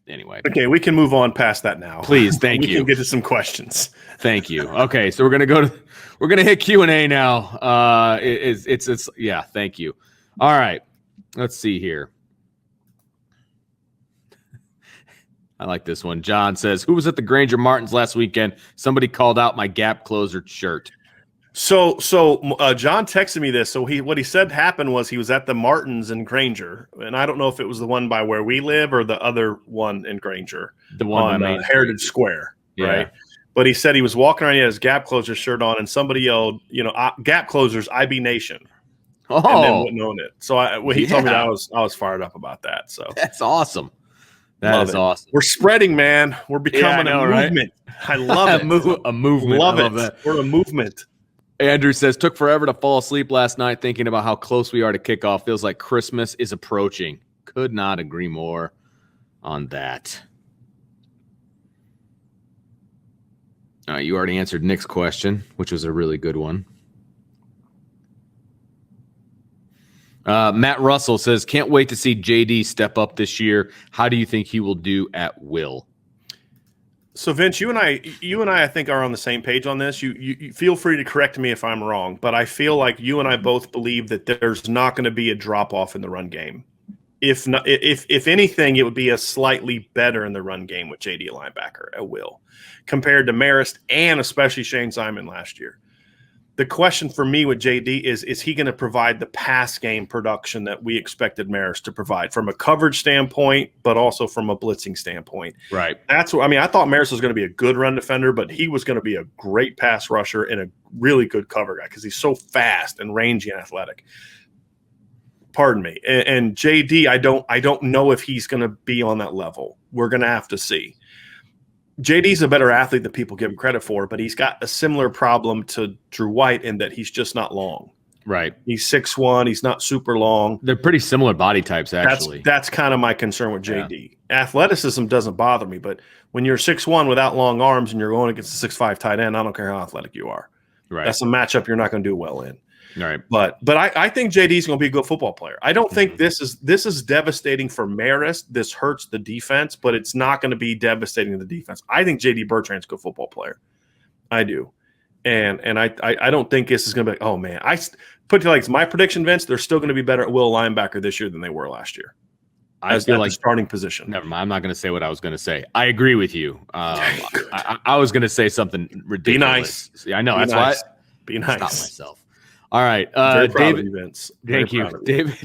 anyway. Okay, we can move on past that now. Please, thank you. We can get to some questions. Thank you. Okay, so we're gonna hit Q&A now. It's yeah. Thank you. All right, let's see here. I like this one. John says, "Who was at the Granger Martins last weekend? Somebody called out my Gap Closer shirt." So John texted me this. So what he said happened was he was at the Martins in Granger, and I don't know if it was the one by where we live or the other one in Granger, the one on by Heritage Square, yeah. Right? But he said he was walking around, he had his Gap Closer shirt on, and somebody yelled, Gap Closers, IB Nation, and then wouldn't own it. So when he told me that, I was fired up about that. So that's awesome. That is awesome. We're spreading, man. We're becoming a movement. Right? I love it. A movement. Love it. That. We're a movement. Andrew says, took forever to fall asleep last night thinking about how close we are to kickoff. Feels like Christmas is approaching. Could not agree more on that. You already answered Nick's question, which was a really good one. Matt Russell says, can't wait to see JD step up this year. How do you think he will do at Will? So Vince, you and I think are on the same page on this. You feel free to correct me if I'm wrong, but I feel like you and I both believe that there's not going to be a drop off in the run game. If anything, it would be a slightly better in the run game with JD linebacker at Will compared to Marist and especially Shane Simon last year. The question for me with JD is he going to provide the pass game production that we expected Marist to provide from a coverage standpoint, but also from a blitzing standpoint? Right. That's what I thought Marist was going to be a good run defender, but he was going to be a great pass rusher and a really good cover guy because he's so fast and rangy and athletic. Pardon me. And JD, I don't know if he's going to be on that level. We're going to have to see. JD's a better athlete than people give him credit for, but he's got a similar problem to Drew White in that he's just not long. Right. He's 6'1". He's not super long. They're pretty similar body types, actually. That's kind of my concern with JD. Yeah. Athleticism doesn't bother me, but when you're 6'1" without long arms and you're going against a 6'5" tight end, I don't care how athletic you are. Right. That's a matchup you're not going to do well in. Right. But I think JD's going to be a good football player. I don't think this is devastating for Marist. This hurts the defense, but it's not going to be devastating to the defense. I think JD Bertrand's a good football player. I do. And I don't think this is going to be like, oh, man. I put it like it's my prediction, Vince. They're still going to be better at Will linebacker this year than they were last year. I feel like the starting position. Never mind. I'm not going to say what I was going to say. I agree with you. I was going to say something ridiculous. Be nice. Yeah, I know. That's why. Be nice. Stop myself. All right. David, you, Vince. Thank you.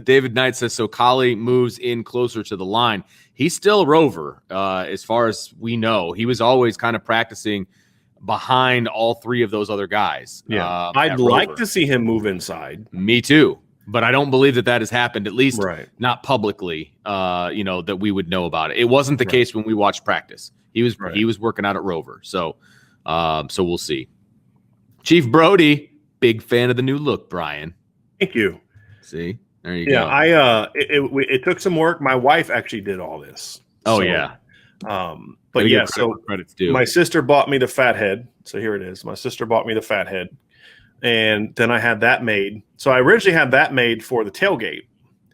David Knight says, so Collie moves in closer to the line. He's still a rover, as far as we know. He was always kind of practicing behind all three of those other guys. Yeah. I'd like to see him move inside. Me too. But I don't believe that has happened, at least not publicly, that we would know about it. It wasn't the case when we watched practice. He was working out at Rover. So we'll see. Chief Brody, big fan of the new look, Brian. Thank you. See, there you go. Yeah, it took some work. My wife actually did all this. Oh, so, yeah. But yeah, so credit's due. My sister bought me the fat head. So here it is. My sister bought me the fat head. And then I had that made. So I originally had that made for the tailgate.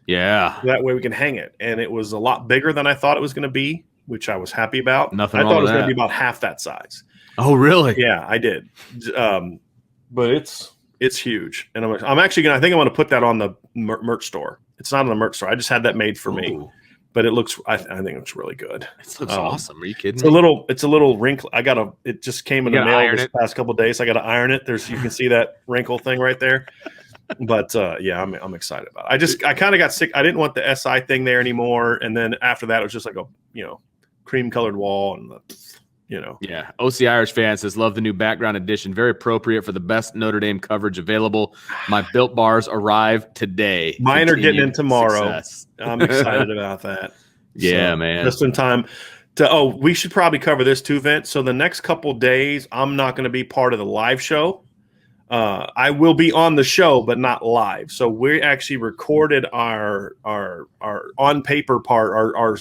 Yeah. That way we can hang it. And it was a lot bigger than I thought it was going to be, which I was happy about. Nothing I wrong thought it was with going to that. be about half that size. Oh, really? Yeah, I did. But it's huge. And I'm actually going to – I think I'm going to put that on the merch store. It's not on the merch store. I just had that made for me. But it looks – I think it's really good. It looks awesome. Are you kidding me? It's a little wrinkle. It just came in the mail this past couple of days. I got to iron it. You can see that wrinkle thing right there. But yeah, I'm excited about it. I kind of got sick. I didn't want the SI thing there anymore. And then after that, it was just like a cream colored wall and Yeah. OC Irish fan says, love the new background edition. Very appropriate for the best Notre Dame coverage available. My Built Bars arrive today. Mine are getting in tomorrow. I'm excited about that. Yeah, man. Just in time we should probably cover this too, Vince. So the next couple days, I'm not going to be part of the live show. I will be on the show, but not live. So we actually recorded our on paper part, our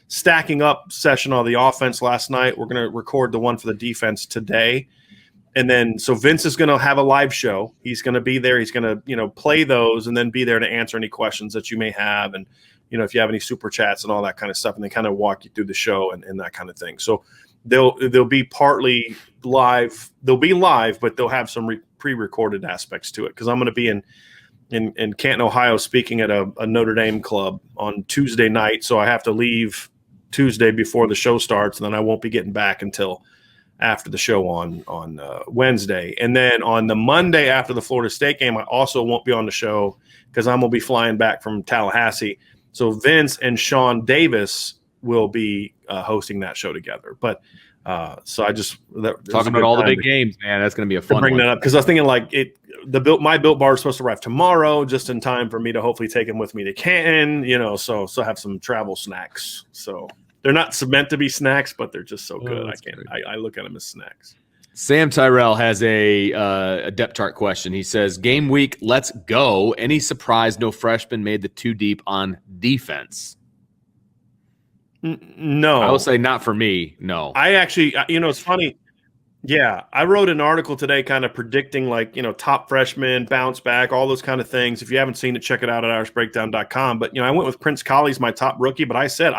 stacking up session on the offense last night. We're going to record the one for the defense today. And then, so Vince is going to have a live show. He's going to be there. He's going to, play those and then be there to answer any questions that you may have and, if you have any super chats and all that kind of stuff, and they kind of walk you through the show and that kind of thing. So they'll be partly live. They'll be live, but they'll have some pre-recorded aspects to it, because I'm going to be in Canton, Ohio, speaking at a Notre Dame club on Tuesday night. So I have to leave Tuesday before the show starts, and then I won't be getting back until after the show on Wednesday. And then on the Monday after the Florida State game, I also won't be on the show because I'm going to be flying back from Tallahassee. So Vince and Sean Davis will be hosting that show together. But so I just talking about all the big games, man. That's going to be a fun bring one. that up, because I was thinking like my Built Bar is supposed to arrive tomorrow, just in time for me to hopefully take them with me to Canton. So have some travel snacks. So they're not meant to be snacks, but they're just so good. I look at them as snacks. Sam Tyrell has a depth chart question. He says, game week, let's go. Any surprise no freshman made the two deep on defense? No. I will say not for me, no. I actually, it's funny. Yeah, I wrote an article today kind of predicting top freshmen, bounce back, all those kind of things. If you haven't seen it, check it out at irishbreakdown.com. But, I went with Prince Colley's my top rookie, but I said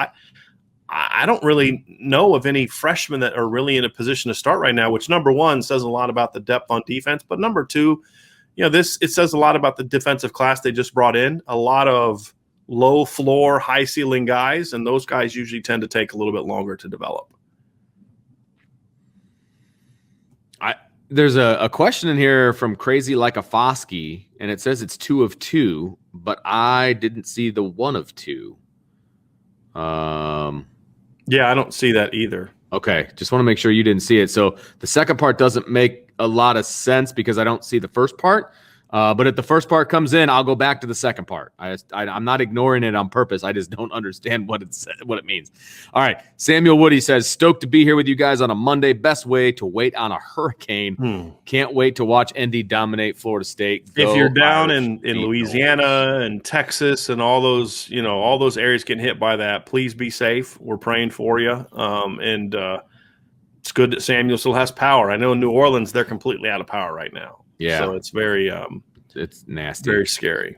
I don't really know of any freshmen that are really in a position to start right now, which number one says a lot about the depth on defense. But number two, it says a lot about the defensive class they just brought in. A lot of low floor, high ceiling guys, and those guys usually tend to take a little bit longer to develop. There's a question in here from Crazy Like a Foskey, and it says it's 2 of 2, but I didn't see the 1 of 2. Yeah, I don't see that either. Okay, just want to make sure you didn't see it. So the second part doesn't make a lot of sense because I don't see the first part. But if the first part comes in, I'll go back to the second part. I'm not ignoring it on purpose. I just don't understand what it means. All right. Samuel Woody says, stoked to be here with you guys on a Monday. Best way to wait on a hurricane. Can't wait to watch ND dominate Florida State. If you're down in Louisiana and Texas and all those areas getting hit by that, please be safe. We're praying for you. And it's good that Samuel still has power. I know in New Orleans, they're completely out of power right now. Yeah. So it's very it's nasty. Very scary.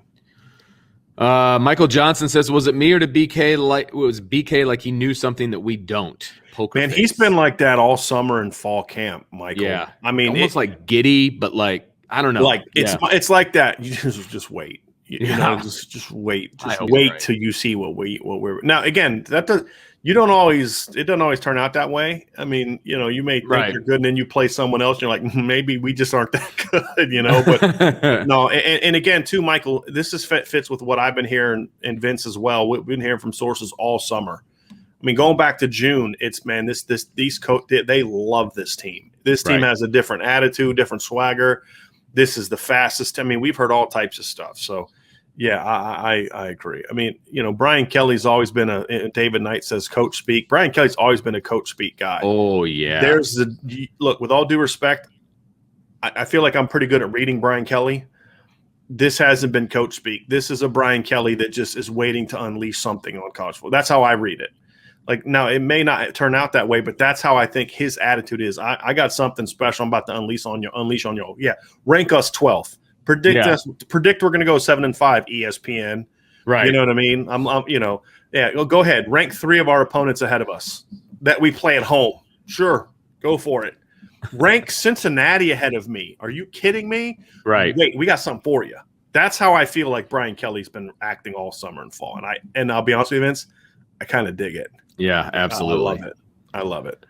Michael Johnson says, was it me or did BK like he knew something that we don't? Poker Man, face. he's been like that all summer and fall camp, Michael. Yeah. I mean, almost like giddy, but like, I don't know. Like it's like that. You just wait. Just wait. Just wait till you see what we're now. Again, it doesn't always turn out that way. I mean, you may think you're good, and then you play someone else, and you're like, maybe we just aren't that good, But no, and again, too, Michael, this fits with what I've been hearing, and Vince as well. We've been hearing from sources all summer. I mean, going back to June, these they love this team. This team has a different attitude, different swagger. This is the fastest. I mean, we've heard all types of stuff. So. Yeah, I agree. I mean, Brian Kelly's always been David Knight says coach speak. Brian Kelly's always been a coach speak guy. Oh, yeah. Look, with all due respect, I feel like I'm pretty good at reading Brian Kelly. This hasn't been coach speak. This is a Brian Kelly that just is waiting to unleash something on college football. That's how I read it. Like, now, it may not turn out that way, but that's how I think his attitude is. I got something special I'm about to unleash on you. Yeah, rank us 12th. Predict we're going to go 7-5, ESPN. Right. You know what I mean? Go ahead. Rank 3 of our opponents ahead of us that we play at home. Sure. Go for it. Rank Cincinnati ahead of me. Are you kidding me? Right. Wait, we got something for you. That's how I feel like Brian Kelly's been acting all summer and fall. And I'll be honest with you, Vince, I kind of dig it. Yeah, absolutely. I love it.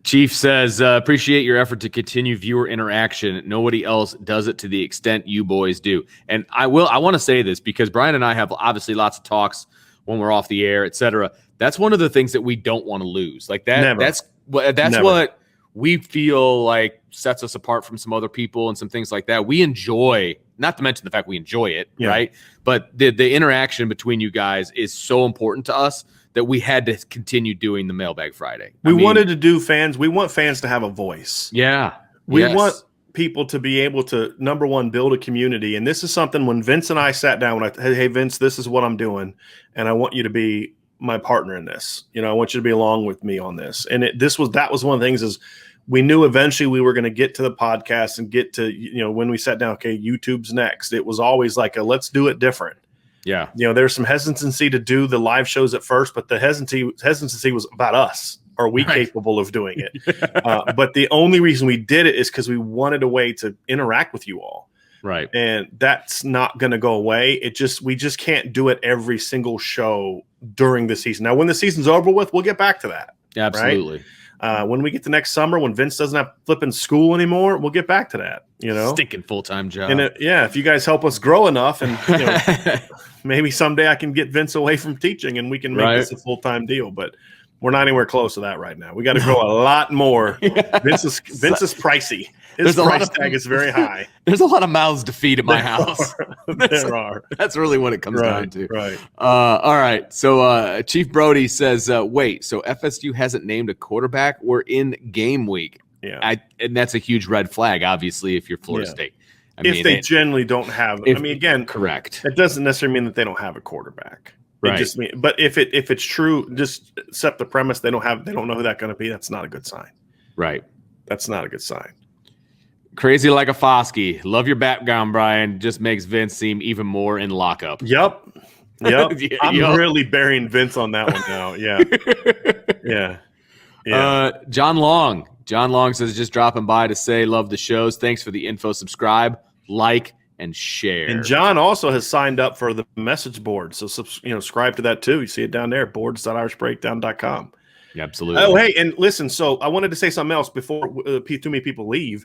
Chief says, appreciate your effort to continue viewer interaction. Nobody else does it to the extent you boys do. And I want to say this because Brian and I have obviously lots of talks when we're off the air, et cetera. That's one of the things that we don't want to lose. Like that. Never. That's what we feel like sets us apart from some other people and some things like that. We enjoy, not to mention the fact we enjoy it, right? But the interaction between you guys is so important to us that we had to continue doing the Mailbag Friday. We wanted to do fans. We want fans to have a voice. Yeah. We want people to be able to, number one, build a community. And this is something when Vince and I sat down, hey, Vince, this is what I'm doing. And I want you to be my partner in this. I want you to be along with me on this. And that was one of the things is we knew eventually we were going to get to the podcast and get to, when we sat down, okay, YouTube's next. It was always like let's do it different. Yeah. There's some hesitancy to do the live shows at first, but the hesitancy was about us. Are we capable of doing it? But the only reason we did it is because we wanted a way to interact with you all. Right. And that's not going to go away. We just can't do it every single show during the season. Now, when the season's over with, we'll get back to that. Absolutely. Right? When we get to next summer, when Vince doesn't have flipping school anymore, we'll get back to that. Stinking full-time job. And if you guys help us grow enough, and maybe someday I can get Vince away from teaching, and we can make this a full-time deal. But we're not anywhere close to that right now. We got to grow a lot more. Vince is pricey. His price tag is very high. There's a lot of mouths to feed at my house. There are. That's really what it comes down to. Right. All right. So Chief Brody says, wait, so FSU hasn't named a quarterback? We're in game week. Yeah. And that's a huge red flag, obviously, if you're Florida State. If they generally don't have, correct. It doesn't necessarily mean that they don't have a quarterback. Right. But if it's true, just accept the premise they don't know who that's going to be. That's not a good sign. Right. That's not a good sign. Crazy like a Foskey. Love your background, Brian. Just makes Vince seem even more in lockup. Yep. I'm really burying Vince on that one now. Yeah. John Long says, just dropping by to say love the shows. Thanks for the info. Subscribe, like, and share. And John also has signed up for the message board. So subscribe to that too. You see it down there, boards.irishbreakdown.com. Yeah, absolutely. Oh, hey, and listen, so I wanted to say something else before too many people leave.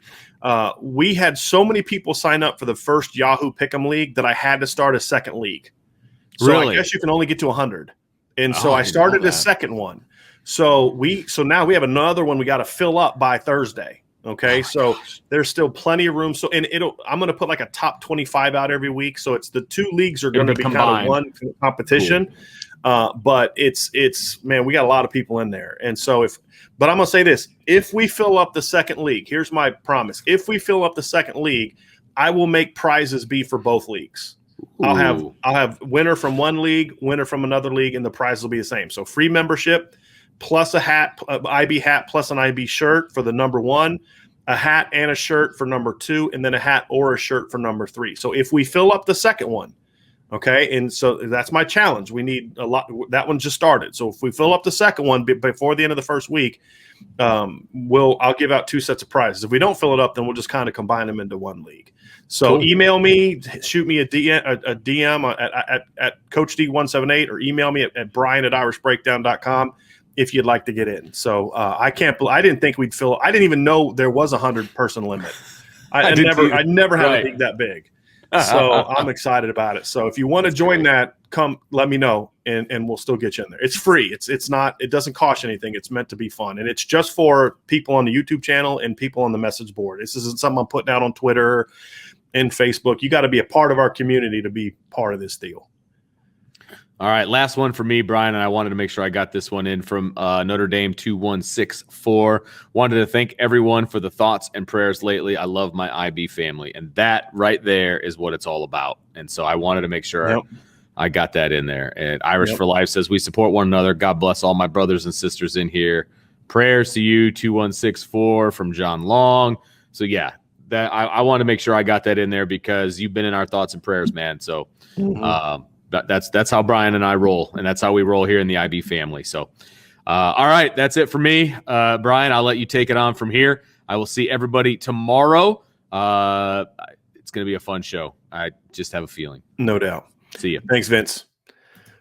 We had so many people sign up for the first Yahoo Pick'em League that I had to start a second league. So really? I guess you can only get to 100. And so I started a second one. So now we have another one we got to fill up by Thursday. Okay, there's still plenty of room. So I'm going to put like a top 25 out every week. So it's the two leagues are going to be kind of one competition. Cool. But it's man, we got a lot of people in there. And so but I'm going to say this, if we fill up the second league, here's my promise. If we fill up the second league, I will make prizes be for both leagues. Ooh. I'll have winner from one league, winner from another league, and the prize will be the same. So free membership plus a hat, IB hat plus an IB shirt for the number one, a hat and a shirt for number two, and then a hat or a shirt for number three. So if we fill up the second one, okay, and so that's my challenge. We need a lot. That one just started. So if we fill up the second one before the end of the first week, I'll give out 2 sets of prizes. If we don't fill it up, then we'll just kind of combine them into one league. So cool. Email me, shoot me a DM at Coach D178, or email me at brian@irishbreakdown.com. if you'd like to get in. So I didn't think we'd fill. I didn't even know there was 100-person limit. I never had a league that big. So I'm excited about it. So if you want to join that, come let me know, and we'll still get you in there. It's free. It doesn't cost anything. It's meant to be fun. And it's just for people on the YouTube channel and people on the message board. This isn't something I'm putting out on Twitter and Facebook. You got to be a part of our community to be part of this deal. All right, last one for me, Brian, and I wanted to make sure I got this one in from Notre Dame 2164. Wanted to thank everyone for the thoughts and prayers lately. I love my IB family, and that right there is what it's all about. And so I wanted to make sure I got that in there. And Irish for Life says, we support one another. God bless all my brothers and sisters in here. Prayers to you, 2164 from John Long. So, yeah, that I want to make sure I got that in there because you've been in our thoughts and prayers, man. So, that's how Brian and I roll, and that's how we roll here in the IB family. So, all right, that's it for me. Brian, I'll let you take it on from here. I will see everybody tomorrow. It's going to be a fun show. I just have a feeling. No doubt. See you. Thanks, Vince.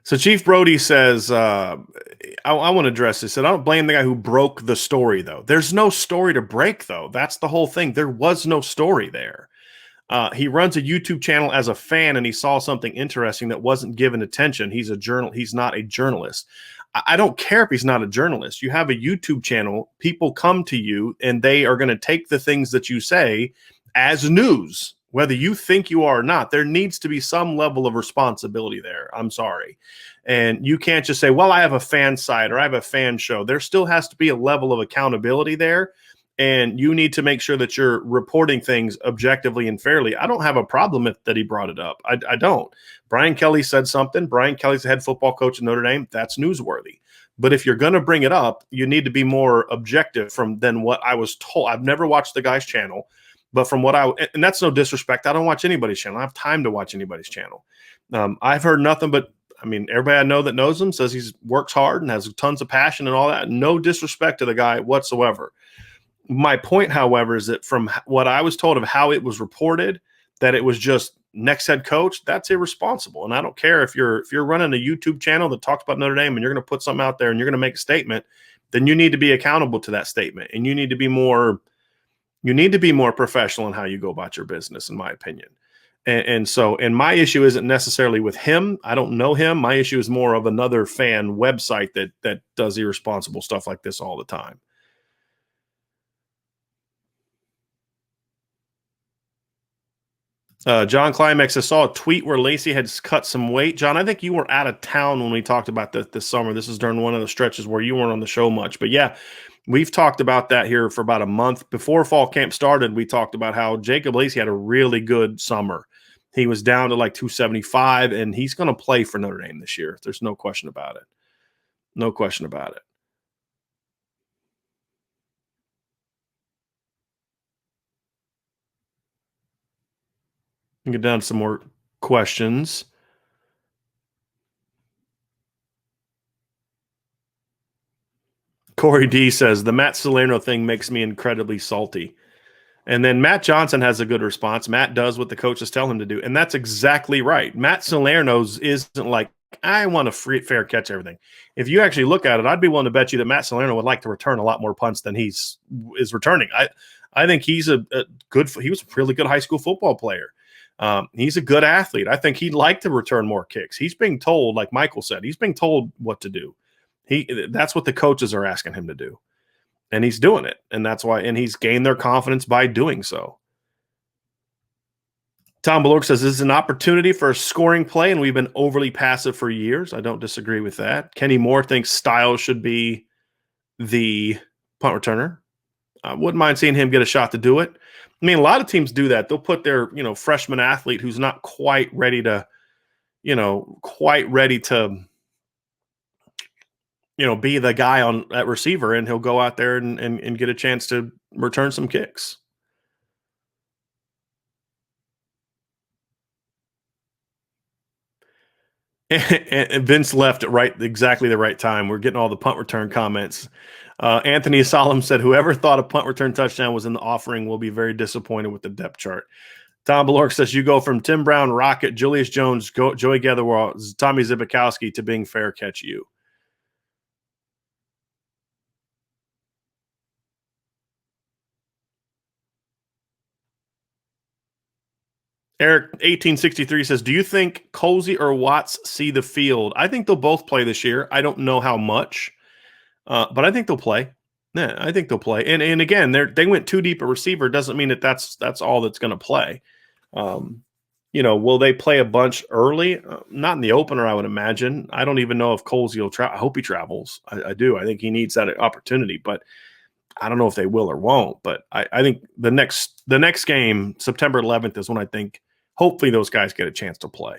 So Chief Brody says, I want to address this. And I don't blame the guy who broke the story, though. There's no story to break, though. That's the whole thing. There was no story there. He runs a YouTube channel as a fan, and he saw something interesting that wasn't given attention. He's not a journalist. I don't care if he's not a journalist. You have a YouTube channel. People come to you, and they are going to take the things that you say as news, whether you think you are or not. There needs to be some level of responsibility there. I'm sorry. And you can't just say, well, I have a fan site or I have a fan show. There still has to be a level of accountability there. And you need to make sure that you're reporting things objectively and fairly. I don't have a problem that he brought it up. I don't. Brian Kelly said something. Brian Kelly's the head football coach at Notre Dame. That's newsworthy. But if you're going to bring it up, you need to be more objective than what I was told. I've never watched the guy's channel. But from what and that's no disrespect. I don't watch anybody's channel. I don't have time to watch anybody's channel. I've heard nothing but, I mean, everybody I know that knows him says he works hard and has tons of passion and all that. No disrespect to the guy whatsoever. My point, however, is that from what I was told of how it was reported, that it was just next head coach, that's irresponsible. And I don't care if you're running a YouTube channel that talks about Notre Dame and you're going to put something out there and you're going to make a statement, then you need to be accountable to that statement. And you need to be more professional in how you go about your business, in my opinion. And my issue isn't necessarily with him. I don't know him. My issue is more of another fan website that does irresponsible stuff like this all the time. John Climax, I saw a tweet where Lacey had cut some weight. John, I think you were out of town when we talked about this summer. This is during one of the stretches where you weren't on the show much. But yeah, we've talked about that here for about a month. Before fall camp started, we talked about how Jacob Lacey had a really good summer. He was down to like 275, and he's going to play for Notre Dame this year. There's no question about it. No question about it. Get down to some more questions. Corey D says, the Matt Salerno thing makes me incredibly salty. And then Matt Johnson has a good response. Matt does what the coaches tell him to do. And that's exactly right. Matt Salerno's isn't like, I want a fair catch everything. If you actually look at it, I'd be willing to bet you that Matt Salerno would like to return a lot more punts than is returning. I think he's he was a really good high school football player. He's a good athlete. I think he'd like to return more kicks. He's being told, like Michael said, he's being told what to do. That's what the coaches are asking him to do. And he's doing it. And that's why, and he's gained their confidence by doing so. Tom Balork says, this is an opportunity for a scoring play, and we've been overly passive for years. I don't disagree with that. Kenny Moore thinks Styles should be the punt returner. I wouldn't mind seeing him get a shot to do it. I mean, a lot of teams do that. They'll put their, freshman athlete who's not quite ready to, be the guy on that receiver, and he'll go out there and get a chance to return some kicks. And Vince left at exactly the right time. We're getting all the punt return comments. Anthony Solomon said, whoever thought a punt return touchdown was in the offering will be very disappointed with the depth chart. Tom Balork says, you go from Tim Brown, Rocket, Julius Jones, Joey Gatherwell, Tommy Zibikowski to being fair catch you. Eric 1863 says, do you think Colsey or Watts see the field? I think they'll both play this year. I don't know how much, but I think they'll play. Yeah, I think they'll play. And again, they went too deep a receiver. Doesn't mean that's all that's going to play. Will they play a bunch early? Not in the opener, I would imagine. I don't even know if Colsey will travel. I hope he travels. I do. I think he needs that opportunity, but I don't know if they will or won't. But I think the next game, September 11th, is when I think hopefully those guys get a chance to play.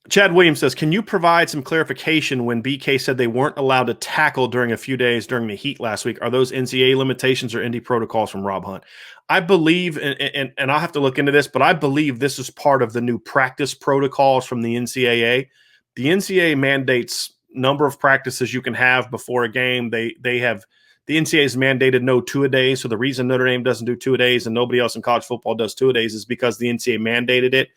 Chad Williams says, can you provide some clarification when BK said they weren't allowed to tackle during a few days during the heat last week? Are those NCAA limitations or Indy protocols from Rob Hunt? I believe, and I'll have to look into this, but I believe this is part of the new practice protocols from the NCAA. The NCAA mandates number of practices you can have before a game. They have the NCAA has mandated no two-a-days. So the reason Notre Dame doesn't do two-a-days and nobody else in college football does two-a-days is because the NCAA mandated it.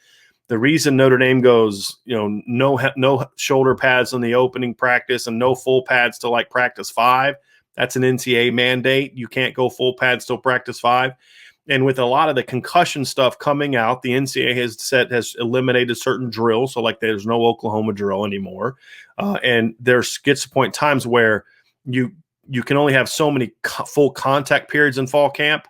The reason Notre Dame goes, no shoulder pads on the opening practice and no full pads till like practice 5. That's an NCAA mandate. You can't go full pads till practice 5. And with a lot of the concussion stuff coming out, the NCAA has eliminated certain drills. So like there's no Oklahoma drill anymore. And there gets to point times where you can only have so many full contact periods in fall camp.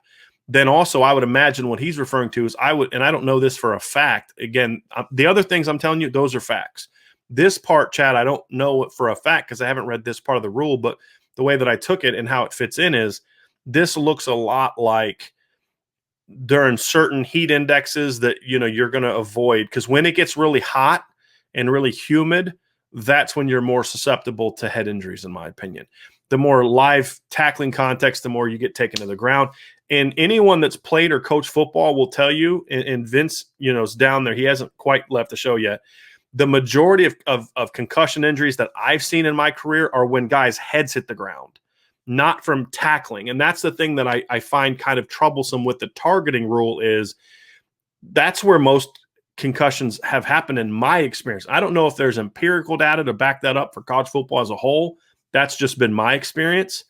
Then also I would imagine what he's referring to is and I don't know this for a fact. Again, the other things I'm telling you, those are facts. This part, Chad, I don't know it for a fact because I haven't read this part of the rule, but the way that I took it and how it fits in is this looks a lot like during certain heat indexes that, you're going to avoid, because when it gets really hot and really humid, that's when you're more susceptible to head injuries, in my opinion. the more live tackling context, the more you get taken to the ground. And anyone that's played or coached football will tell you, and Vince, is down there. He hasn't quite left the show yet. The majority of concussion injuries that I've seen in my career are when guys' heads hit the ground, not from tackling. And that's the thing that I find kind of troublesome with the targeting rule is that's where most concussions have happened in my experience. I don't know if there's empirical data to back that up for college football as a whole. That's just been my experience.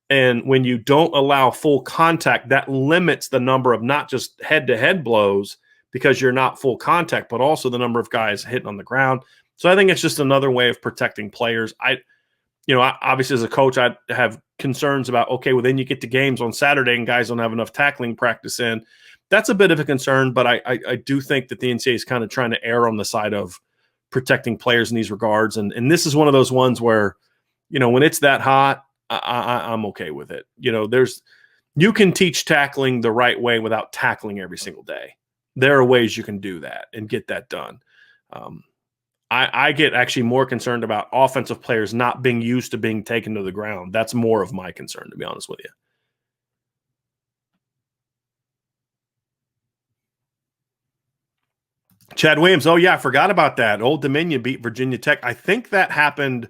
And when you don't allow full contact, that limits the number of not just head-to-head blows because you're not full contact, but also the number of guys hitting on the ground. So I think it's just another way of protecting players. I obviously as a coach, I have concerns about, okay, well then you get to games on Saturday and guys don't have enough tackling practice in. That's a bit of a concern, but I do think that the NCAA is kind of trying to err on the side of protecting players in these regards. And this is one of those ones where, when it's that hot, I'm okay with it. You can teach tackling the right way without tackling every single day. There are ways you can do that and get that done. I get actually more concerned about offensive players not being used to being taken to the ground. That's more of my concern, to be honest with you. Chad Williams. Oh, yeah, I forgot about that. Old Dominion beat Virginia Tech. I think that happened.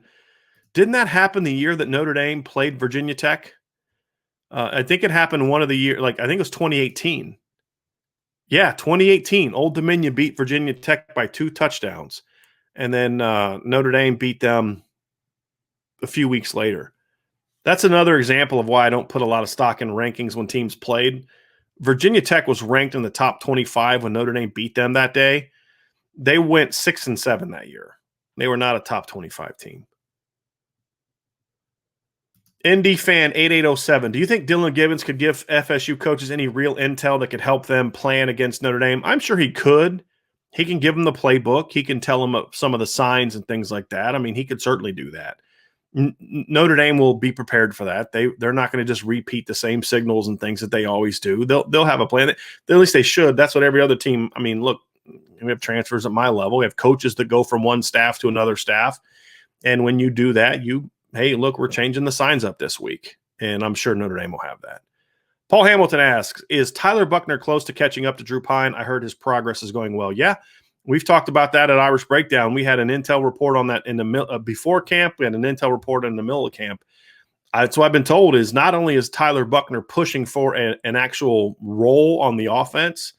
Didn't that happen the year that Notre Dame played Virginia Tech? I think it happened one of the years, I think it was 2018. Yeah, 2018. Old Dominion beat Virginia Tech by 2 touchdowns. And then Notre Dame beat them a few weeks later. That's another example of why I don't put a lot of stock in rankings when teams played. Virginia Tech was ranked in the top 25 when Notre Dame beat them that day. They went 6-7 that year. They were not a top 25 team. ND Fan 8807. Do you think Dylan Gibbons could give FSU coaches any real intel that could help them plan against Notre Dame? I'm sure he could. He can give them the playbook. He can tell them some of the signs and things like that. I mean, he could certainly do that. Notre Dame will be prepared for that. They're not going to just repeat the same signals and things that they always do. They'll have a plan. At least they should. That's what every other team. I mean, look, we have transfers at my level. We have coaches that go from one staff to another staff, and when you do that, hey, look, we're changing the signs up this week, and I'm sure Notre Dame will have that. Paul Hamilton asks, is Tyler Buchner close to catching up to Drew Pyne? I heard his progress is going well. Yeah, we've talked about that at Irish Breakdown. We had an intel report on that in the before camp. We had an intel report in the middle of camp. So I've been told is not only is Tyler Buchner pushing for an actual role on the offense,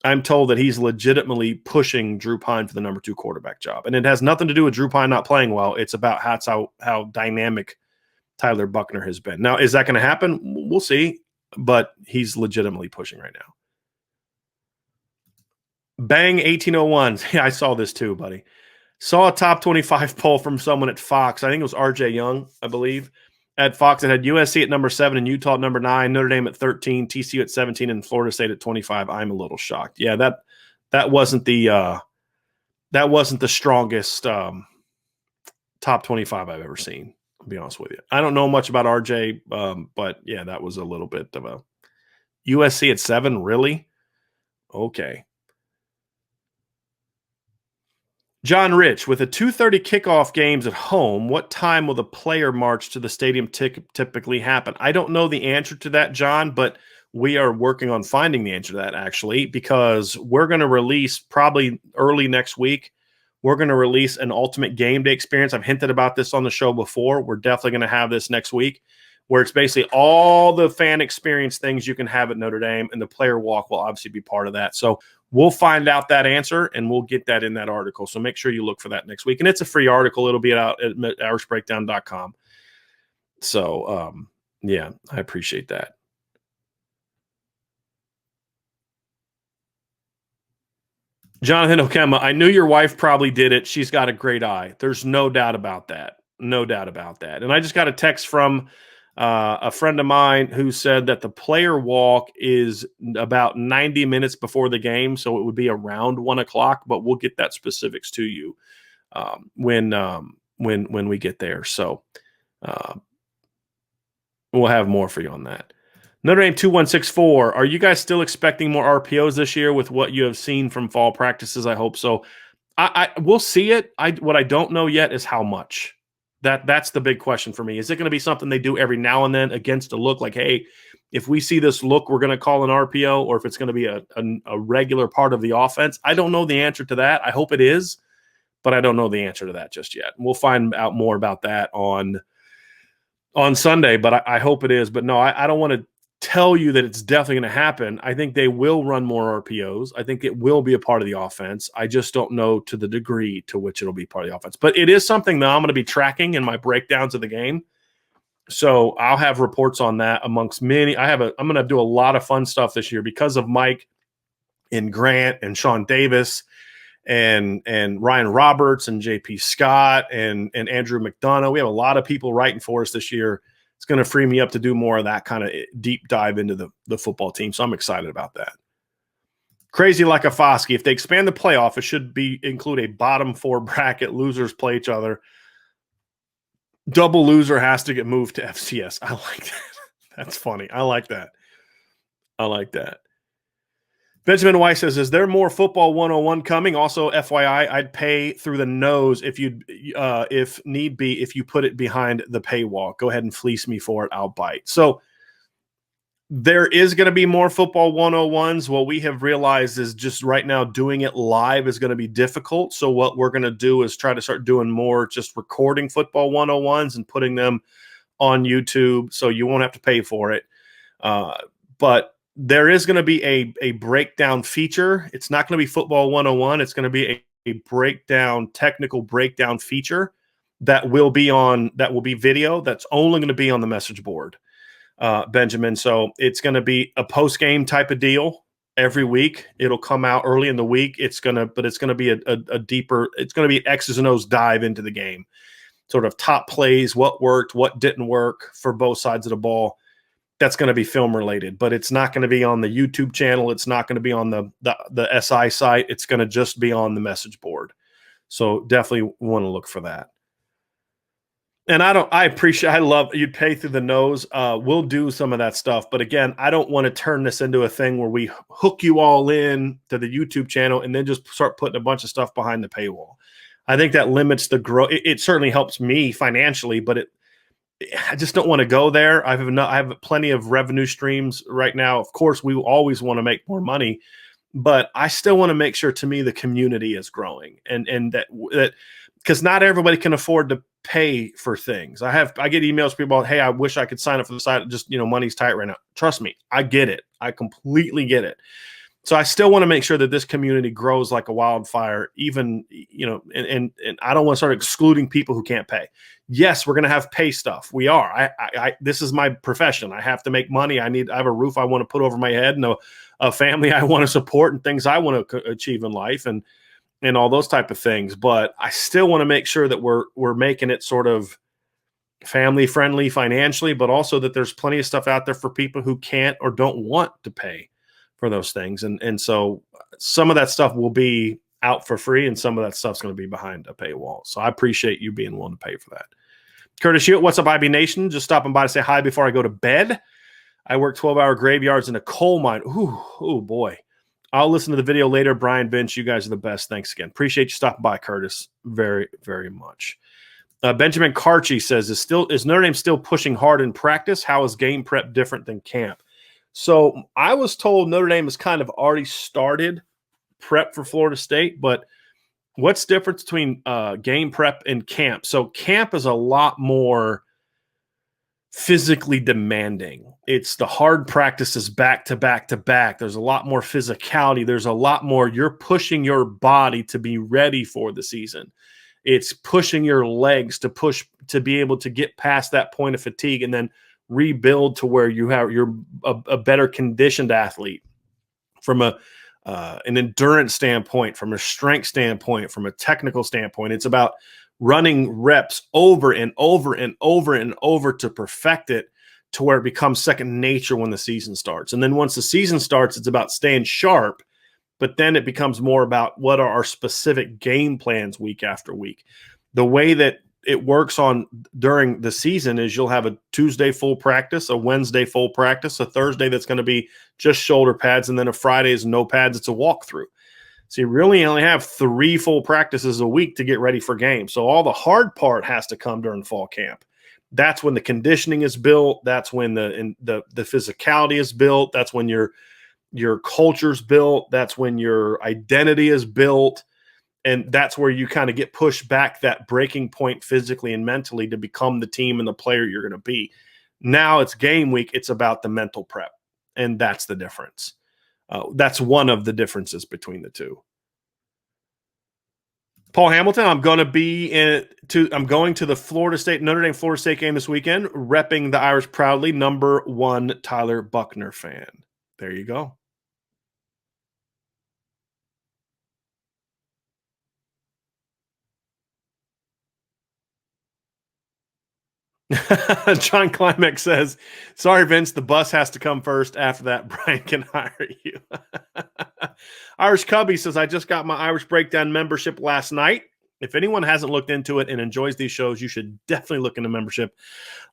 I'm told that he's legitimately pushing Drew Pyne for the number 2 quarterback job. And it has nothing to do with Drew Pyne not playing well. It's about how dynamic Tyler Buchner has been. Now, is that going to happen? We'll see. But he's legitimately pushing right now. Bang 1801. Yeah, I saw this too, buddy. Saw a top 25 poll from someone at Fox. I think it was RJ Young, I believe. At Fox, it had USC at number 7 and Utah at number 9, Notre Dame at 13, TCU at 17, and Florida State at 25. I'm a little shocked. Yeah, that wasn't the strongest top 25 I've ever seen. I'll be honest with you. I don't know much about RJ, but yeah, that was a little bit of a USC at 7. Really? Okay. John Rich, with a 2:30 kickoff games at home, what time will the player march to the stadium typically happen? I don't know the answer to that, John, but we are working on finding the answer to that, actually, because we're going to release probably early next week. We're going to release an ultimate game day experience. I've hinted about this on the show before. We're definitely going to have this next week, where it's basically all the fan experience things you can have at Notre Dame, and the player walk will obviously be part of that. So we'll find out that answer, and we'll get that in that article. So make sure you look for that next week. And it's a free article. It'll be out at irishbreakdown.com. So, yeah, I appreciate that. Jonathan Okema, I knew your wife probably did it. She's got a great eye. There's no doubt about that. No doubt about that. And I just got a text from a friend of mine who said that the player walk is about 90 minutes before the game, so it would be around 1 o'clock. But we'll get that specifics to you when we get there. So we'll have more for you on that. Notre Dame 2164. Are you guys still expecting more RPOs this year with what you have seen from fall practices? I hope so. We'll see it. What I don't know yet is how much. That's the big question for me. Is it going to be something they do every now and then against a look, like, hey, if we see this look, we're going to call an RPO, or if it's going to be a regular part of the offense? I don't know the answer to that. I hope it is, but I don't know the answer to that just yet. We'll find out more about that on Sunday, but I hope it is. But no, I don't want to tell you that it's definitely going to happen. I think they will run more RPOs. I think it will be a part of the offense. I just don't know to the degree to which it'll be part of the offense. But it is something that I'm going to be tracking in my breakdowns of the game. So I'll have reports on that amongst many. I'm going to do a lot of fun stuff this year because of Mike and Grant and Sean Davis and Ryan Roberts and JP Scott and Andrew McDonough. We have a lot of people writing for us this year. It's going to free me up to do more of that kind of deep dive into the football team. So I'm excited about that. Crazy like a Foskey. If they expand the playoff, it should include a bottom 4 bracket. Losers play each other. Double loser has to get moved to FCS. I like that. That's funny. I like that. Benjamin Weiss says, is there more football 101 coming? Also, FYI, I'd pay through the nose if need be, if you put it behind the paywall. Go ahead and fleece me for it. I'll bite. So there is going to be more football 101s. What we have realized is just right now doing it live is going to be difficult. So what we're going to do is try to start doing more just recording football 101s and putting them on YouTube so you won't have to pay for it. But there is going to be a breakdown feature. It's not going to be football 101. It's going to be a technical breakdown feature that will be video. That's only going to be on the message board, Benjamin. So it's going to be a post-game type of deal every week. It'll come out early in the week. It's going to be a deeper, it's going to be X's and O's dive into the game, sort of top plays, what worked, what didn't work for both sides of the ball. That's going to be film related, but it's not going to be on the YouTube channel. It's not going to be on the SI site. It's going to just be on the message board. So definitely want to look for that. And I love you'd pay through the nose. We'll do some of that stuff. But again, I don't want to turn this into a thing where we hook you all in to the YouTube channel and then just start putting a bunch of stuff behind the paywall. I think that limits the growth. It certainly helps me financially, but I just don't want to go there. I have plenty of revenue streams right now. Of course, we always want to make more money, but I still want to make sure, to me, the community is growing, and that because not everybody can afford to pay for things. I get emails from people, hey, I wish I could sign up for the site. Just, money's tight right now. Trust me, I get it. I completely get it. So I still want to make sure that this community grows like a wildfire, even, and I don't want to start excluding people who can't pay. Yes, we're going to have pay stuff. We are. This is my profession. I have to make money. I have a roof I want to put over my head and a family I want to support and things I want to achieve in life and all those type of things. But I still want to make sure that we're making it sort of family friendly financially, but also that there's plenty of stuff out there for people who can't or don't want to pay for those things. And so some of that stuff will be out for free and some of that stuff's going to be behind a paywall. So I appreciate you being willing to pay for that. Curtis Hewitt, what's up, IB Nation? Just stopping by to say hi before I go to bed. I work 12-hour graveyards in a coal mine. Ooh, boy. I'll listen to the video later. Brian, Bench, you guys are the best. Thanks again. Appreciate you stopping by, Curtis, very, very much. Benjamin Carchi says, is Notre Dame still pushing hard in practice? How is game prep different than camp? So I was told Notre Dame has kind of already started prep for Florida State, but what's the difference between game prep and camp? So camp is a lot more physically demanding. It's the hard practices back to back to back. There's a lot more physicality. There's a lot more. You're pushing your body to be ready for the season. It's pushing your legs to be able to get past that point of fatigue and then rebuild to where you're a better conditioned athlete from an endurance standpoint, from a strength standpoint, from a technical standpoint. It's about running reps over and over and over and over to perfect it to where it becomes second nature when the season starts. And then once the season starts, it's about staying sharp, but then it becomes more about what are our specific game plans week after week. The way that it works on during the season is you'll have a Tuesday full practice, a Wednesday full practice, a Thursday that's going to be just shoulder pads, and then a Friday is no pads. It's a walkthrough. So you really only have 3 full practices a week to get ready for games. So all the hard part has to come during fall camp. That's when the conditioning is built. That's when the physicality is built. That's when your culture's built. That's when your identity is built. And that's where you kind of get pushed back that breaking point physically and mentally to become the team and the player you're going to be. Now it's game week. It's about the mental prep. And that's the difference. That's one of the differences between the two. Paul Hamilton, I'm going to the Notre Dame Florida State game this weekend, repping the Irish proudly. #1 Tyler Buckner fan. There you go. John Climax says, sorry, Vince, the bus has to come first. After that, Brian can hire you. Irish Cubby says, I just got my Irish Breakdown membership last night. If anyone hasn't looked into it and enjoys these shows, you should definitely look into membership.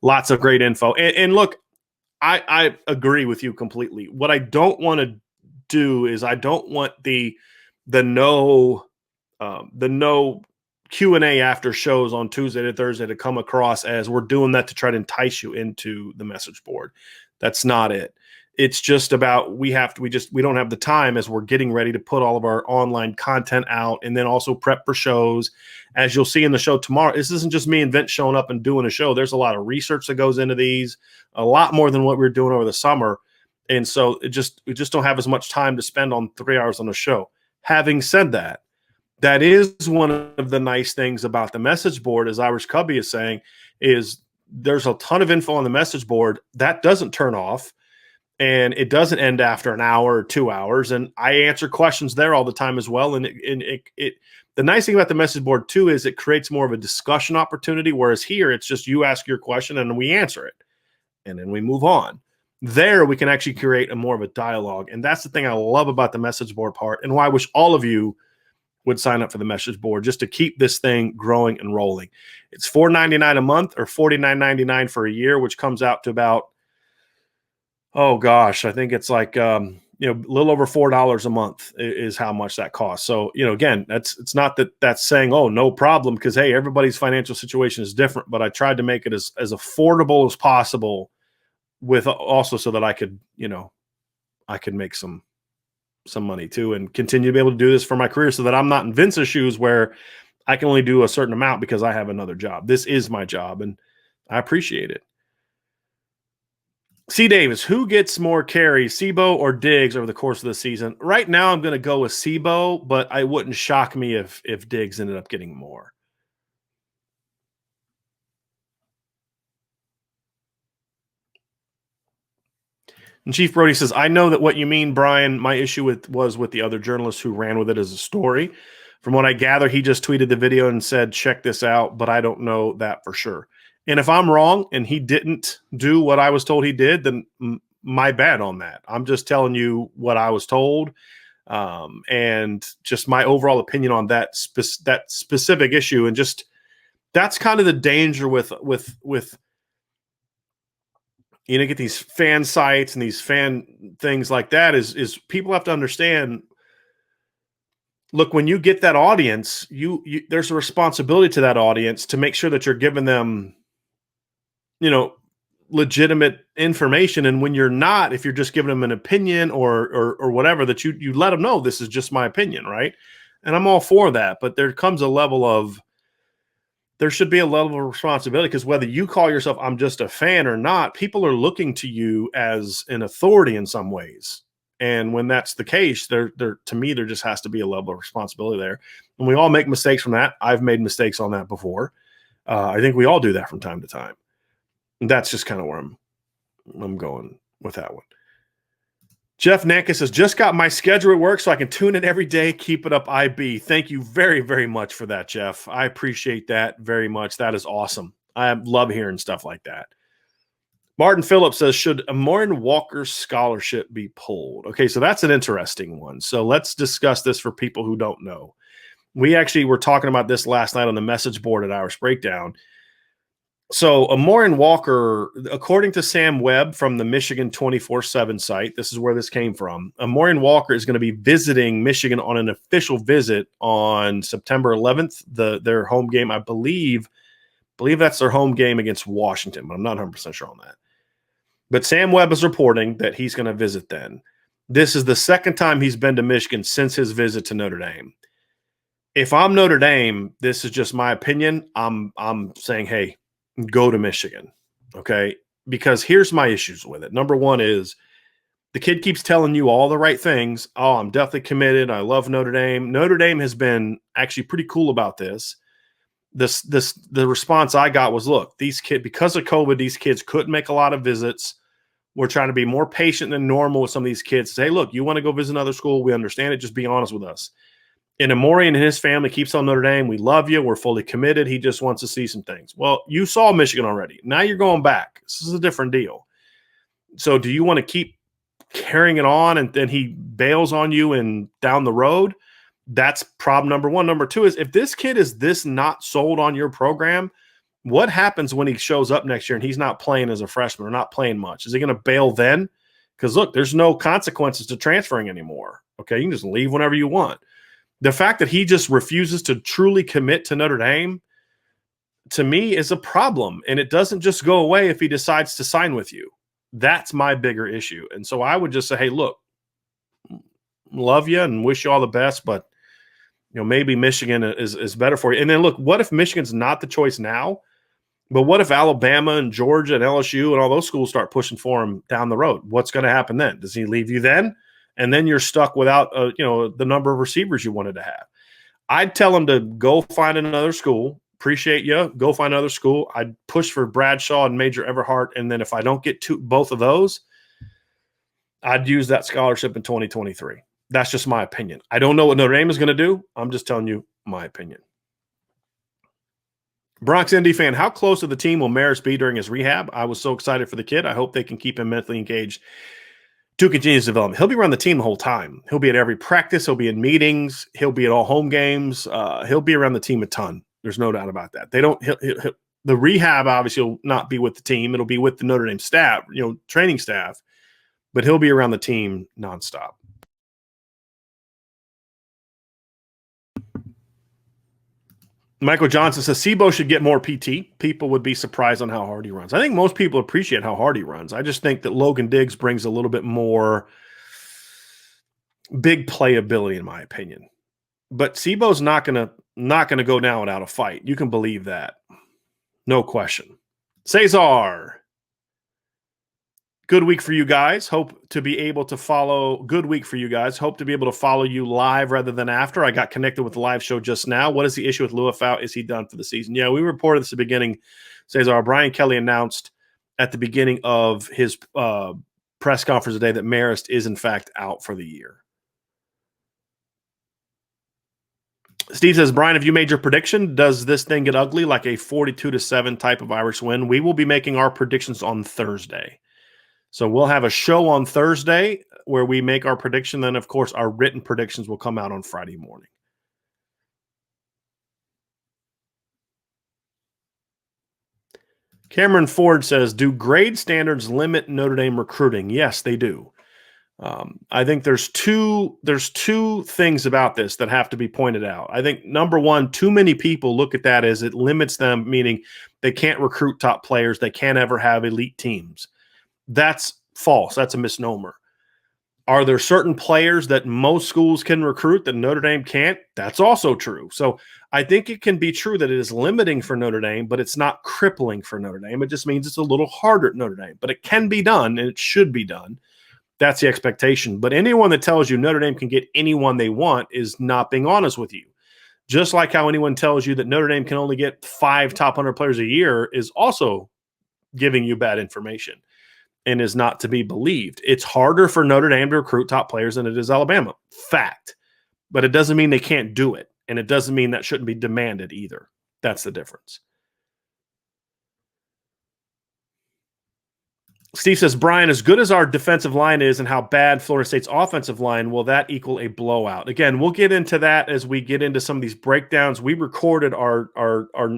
Lots of great info. And look, I agree with you completely. What I don't want to do is I don't want the no Q&A after shows on Tuesday to Thursday to come across as we're doing that to try to entice you into the message board. That's not it. It's just about we don't have the time as we're getting ready to put all of our online content out and then also prep for shows. As you'll see in the show tomorrow, this isn't just me and Vince showing up and doing a show. There's a lot of research that goes into these, a lot more than what we were doing over the summer. And so we just don't have as much time to spend on 3 hours on a show. Having said that, that is one of the nice things about the message board, as Irish Cubby is saying, is there's a ton of info on the message board that doesn't turn off and it doesn't end after an hour or 2 hours. And I answer questions there all the time as well. And the nice thing about the message board too is it creates more of a discussion opportunity, whereas here it's just you ask your question and we answer it and then we move on. There we can actually create more of a dialogue. And that's the thing I love about the message board part and why I wish all of you would sign up for the message board just to keep this thing growing and rolling. It's $4.99 a month or $49.99 for a year, which comes out to about, I think it's like a little over $4 a month is how much that costs. So, again, it's not that's saying, oh, no problem, because hey, everybody's financial situation is different, but I tried to make it as affordable as possible with also so that I could make some money too and continue to be able to do this for my career so that I'm not in Vince's shoes where I can only do a certain amount because I have another job. This is my job and I appreciate it. C. Davis, who gets more carries, Sebo or Diggs over the course of the season? Right now I'm going to go with Sebo, but I wouldn't shock me if Diggs ended up getting more. And Chief Brody says, I know that what you mean, Brian. My issue was with the other journalist who ran with it as a story. From what I gather, he just tweeted the video and said, check this out, but I don't know that for sure. And if I'm wrong and he didn't do what I was told he did, then my bad on that. I'm just telling you what I was told and just my overall opinion on that specific issue. And just that's kind of the danger with get these fan sites and these fan things like that is people have to understand, look, when you get that audience, there's a responsibility to that audience to make sure that you're giving them, legitimate information. And when you're not, if you're just giving them an opinion or whatever, that you let them know this is just my opinion. Right. And I'm all for that, but there should be a level of responsibility because whether you call yourself, I'm just a fan or not, people are looking to you as an authority in some ways. And when that's the case, to me, there just has to be a level of responsibility there. And we all make mistakes from that. I've made mistakes on that before. I think we all do that from time to time. And that's just kind of where I'm going with that one. Jeff Nankus says, just got my schedule at work so I can tune in every day. Keep it up, IB. Thank you very, very much for that, Jeff. I appreciate that very much. That is awesome. I love hearing stuff like that. Martin Phillips says, should Amorian Walker's scholarship be pulled? Okay, so that's an interesting one. So let's discuss this for people who don't know. We actually were talking about this last night on the message board at Irish Breakdown. So Amorian Walker, according to Sam Webb from the Michigan 24/7 site, this is where this came from. Amorian Walker is going to be visiting Michigan on an official visit on September 11th, their home game. I believe that's their home game against Washington, but I'm not 100% sure on that. But Sam Webb is reporting that he's going to visit then. This is the second time he's been to Michigan since his visit to Notre Dame. If I'm Notre Dame, this is just my opinion. I'm saying, hey, go to Michigan, okay? Because here's my issues with it. Number one is the kid keeps telling you all the right things. Oh, I'm definitely committed. I love Notre Dame. Notre Dame has been actually pretty cool about this. The response I got was, look, these kids, because of COVID, these kids couldn't make a lot of visits. We're trying to be more patient than normal with some of these kids. Say, hey, look, you want to go visit another school? We understand it. Just be honest with us. And Amorian and his family keeps on Notre Dame. We love you. We're fully committed. He just wants to see some things. Well, you saw Michigan already. Now you're going back. This is a different deal. So do you want to keep carrying it on and then he bails on you and down the road? That's problem number one. Number two is if this kid is this not sold on your program, what happens when he shows up next year and he's not playing as a freshman or not playing much? Is he going to bail then? Because, look, there's no consequences to transferring anymore. Okay, you can just leave whenever you want. The fact that he just refuses to truly commit to Notre Dame, to me, is a problem. And it doesn't just go away if he decides to sign with you. That's my bigger issue. And so I would just say, hey, look, love you and wish you all the best, but maybe Michigan is better for you. And then look, what if Michigan's not the choice now? But what if Alabama and Georgia and LSU and all those schools start pushing for him down the road? What's going to happen then? Does he leave you then? And then you're stuck without, the number of receivers you wanted to have. I'd tell him to go find another school. Appreciate you. Go find another school. I'd push for Bradshaw and Major Everhart. And then if I don't get both of those, I'd use that scholarship in 2023. That's just my opinion. I don't know what Notre Dame is going to do. I'm just telling you my opinion. Bronx Indy fan, how close to the team will Marist be during his rehab? I was so excited for the kid. I hope they can keep him mentally engaged to continue his development. He'll be around the team the whole time. He'll be at every practice. He'll be in meetings. He'll be at all home games. He'll be around the team a ton. There's no doubt about that. The rehab obviously will not be with the team. It'll be with the Notre Dame staff, training staff, but he'll be around the team nonstop. Michael Johnson says Sebo should get more PT. People would be surprised on how hard he runs. I think most people appreciate how hard he runs. I just think that Logan Diggs brings a little bit more big playability, in my opinion. But Sebo's not gonna go down without a fight. You can believe that, no question. Cesar. Good week for you guys. Hope to be able to follow. Good week for you guys. Hope to be able to follow you live rather than after. I got connected with the live show just now. What is the issue with Luafau? Is he done for the season? Yeah, we reported this at the beginning. Cesar, Brian Kelly announced at the beginning of his press conference today that Marist is in fact out for the year. Steve says, Brian, have you made your prediction? Does this thing get ugly like a 42-7 type of Irish win? We will be making our predictions on Thursday. So we'll have a show on Thursday where we make our prediction. Then, of course, our written predictions will come out on Friday morning. Cameron Ford says, do grade standards limit Notre Dame recruiting? Yes, they do. I think there's two things about this that have to be pointed out. I think, number one, too many people look at that as it limits them, meaning they can't recruit top players. They can't ever have elite teams. That's false. That's a misnomer. Are there certain players that most schools can recruit that Notre Dame can't? That's also true. So I think it can be true that it is limiting for Notre Dame, but it's not crippling for Notre Dame. It just means it's a little harder at Notre Dame, but it can be done and it should be done. That's the expectation. But anyone that tells you Notre Dame can get anyone they want is not being honest with you. Just like how anyone tells you that Notre Dame can only get 5 top 100 players a year is also giving you bad information and is not to be believed. It's harder for Notre Dame to recruit top players than it is Alabama. Fact. But it doesn't mean they can't do it. And it doesn't mean that shouldn't be demanded either. That's the difference. Steve says, Brian, as good as our defensive line is and how bad Florida State's offensive line, will that equal a blowout? Again, we'll get into that as we get into some of these breakdowns. We recorded our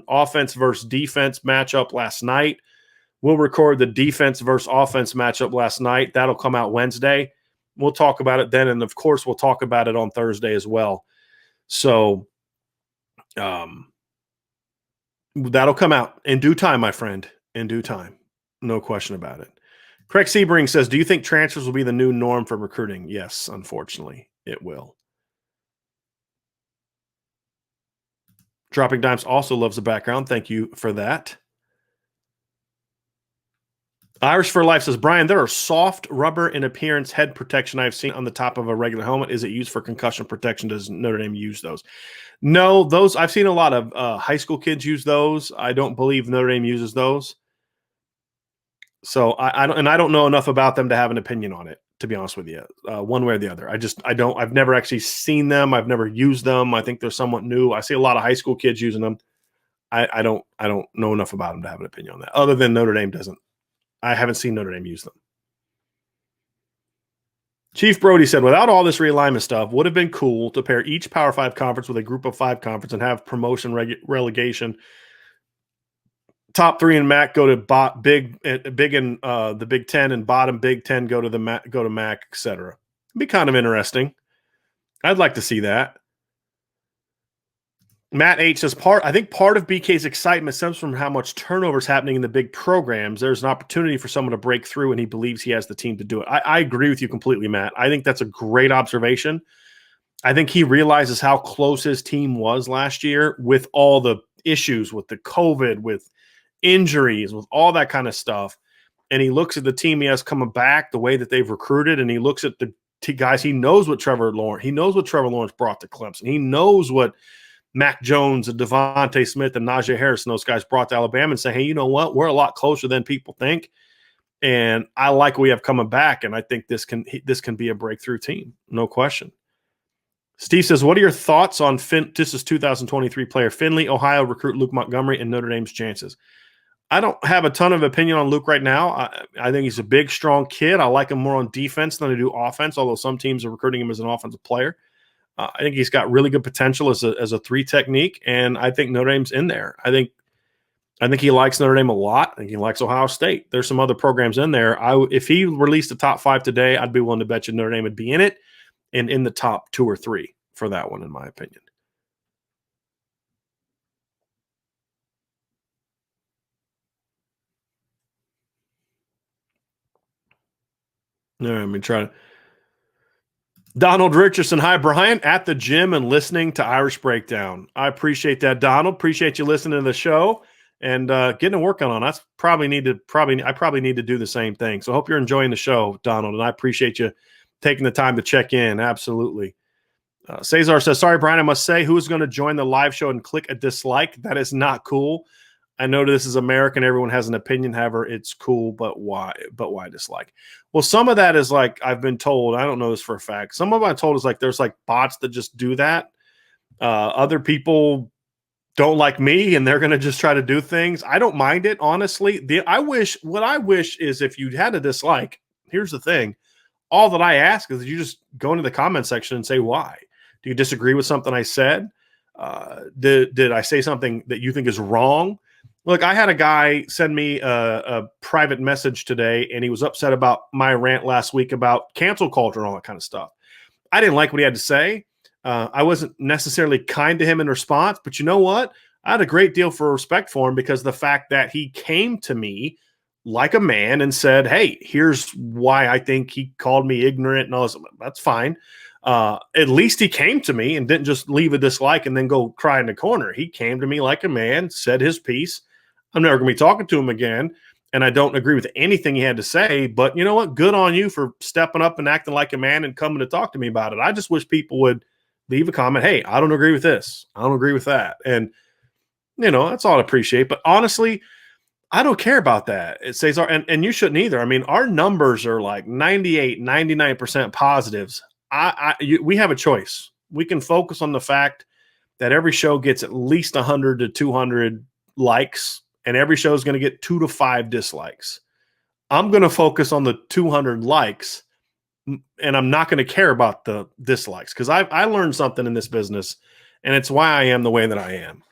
offense versus defense matchup last night. We'll record the defense versus offense matchup last night. That'll come out Wednesday. We'll talk about it then. And, of course, we'll talk about it on Thursday as well. So that'll come out in due time, my friend, in due time. No question about it. Craig Sebring says, do you think transfers will be the new norm for recruiting? Yes, unfortunately, it will. Dropping Dimes also loves the background. Thank you for that. Irish for Life says, Brian, there are soft rubber in appearance head protection I've seen on the top of a regular helmet. Is it used for concussion protection? Does Notre Dame use those? No, those I've seen a lot of high school kids use those. I don't believe Notre Dame uses those. So I don't know enough about them to have an opinion on it, to be honest with you, one way or the other. I've never actually seen them. I've never used them. I think they're somewhat new. I see a lot of high school kids using them. I don't know enough about them to have an opinion on that, other than Notre Dame doesn't. I haven't seen Notre Dame use them. Chief Brody said, without all this realignment stuff, would have been cool to pair each Power 5 conference with a group of 5 conference and have promotion relegation. Top 3 in MAC go to big in the Big Ten, and bottom Big Ten go to MAC, etc. It'd be kind of interesting. I'd like to see that. Matt H says, I think part of BK's excitement stems from how much turnover is happening in the big programs. There's an opportunity for someone to break through, and he believes he has the team to do it. I agree with you completely, Matt. I think that's a great observation. I think he realizes how close his team was last year with all the issues, with the COVID, with injuries, with all that kind of stuff. And he looks at the team he has coming back, the way that they've recruited, and he looks at the guys. He knows what Trevor Lawrence brought to Clemson. He knows what Mac Jones and Devontae Smith and Najee Harris and those guys brought to Alabama, and say, hey, you know what? We're a lot closer than people think. And I like what we have coming back. And I think this can be a breakthrough team. No question. Steve says, what are your thoughts on this is 2023 player Finley, Ohio recruit Luke Montgomery, and Notre Dame's chances? I don't have a ton of opinion on Luke right now. I think he's a big, strong kid. I like him more on defense than I do offense, although some teams are recruiting him as an offensive player. I think he's got really good potential as a 3 technique, and I think Notre Dame's in there. I think he likes Notre Dame a lot. I think he likes Ohio State. There's some other programs in there. If he released the top 5 today, I'd be willing to bet you Notre Dame would be in it and in the top 2 or 3 for that one, in my opinion. All right, let me try to. Donald Richardson, hi, Brian, at the gym and listening to Irish Breakdown. I appreciate that, Donald. Appreciate you listening to the show and getting to work on it. I probably need to do the same thing. So I hope you're enjoying the show, Donald, and I appreciate you taking the time to check in. Absolutely. Cesar says, sorry, Brian, I must say, who is going to join the live show and click a dislike? That is not cool. I know this is American. Everyone has an opinion. However, it's cool, but why? But why dislike? Well, some of that is like I've been told. I don't know this for a fact. Some of what I'm told is like there's like bots that just do that. Other people don't like me, and they're going to just try to do things. I don't mind it, honestly. What I wish is if you had a dislike. Here's the thing: all that I ask is that you just go into the comment section and say why. Do you disagree with something I said? Did I say something that you think is wrong? Look, I had a guy send me a private message today, and he was upset about my rant last week about cancel culture and all that kind of stuff. I didn't like what he had to say. I wasn't necessarily kind to him in response, but you know what? I had a great deal for respect for him because the fact that he came to me like a man and said, hey, here's why I think he called me ignorant and all this. That's fine. At least he came to me and didn't just leave a dislike and then go cry in the corner. He came to me like a man, said his piece. I'm never going to be talking to him again, and I don't agree with anything he had to say, but you know what? Good on you for stepping up and acting like a man and coming to talk to me about it. I just wish people would leave a comment, hey, I don't agree with this. I don't agree with that. And, you know, that's all I appreciate. But honestly, I don't care about that. It says, and you shouldn't either. I mean, our numbers are like 98, 99% positives. We have a choice. We can focus on the fact that every show gets at least 100 to 200 likes, and every show is going to get 2 to 5 dislikes. I'm going to focus on the 200 likes, and I'm not going to care about the dislikes, because I learned something in this business, and it's why I am the way that I am.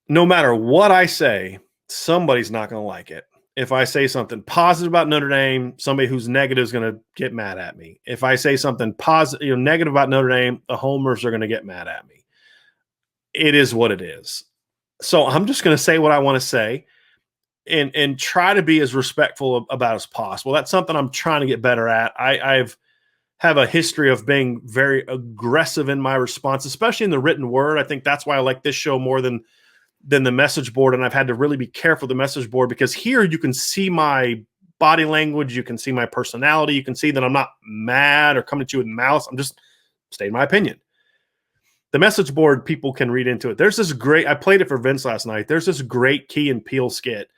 No matter what I say, somebody's not going to like it. If I say something positive about Notre Dame, somebody who's negative is going to get mad at me. If I say something positive, negative about Notre Dame, the homers are going to get mad at me. It is what it is. So I'm just going to say what I want to say, and try to be as respectful about as possible. That's something I'm trying to get better at. I have a history of being very aggressive in my response, especially in the written word. I think that's why I like this show more than the message board. And I've had to really be careful with the message board, because here you can see my body language. You can see my personality. You can see that I'm not mad or coming at you with malice. I'm just stating my opinion. The message board, people can read into it. There's this great, I played it for Vince last night. There's this great Key and Peele skit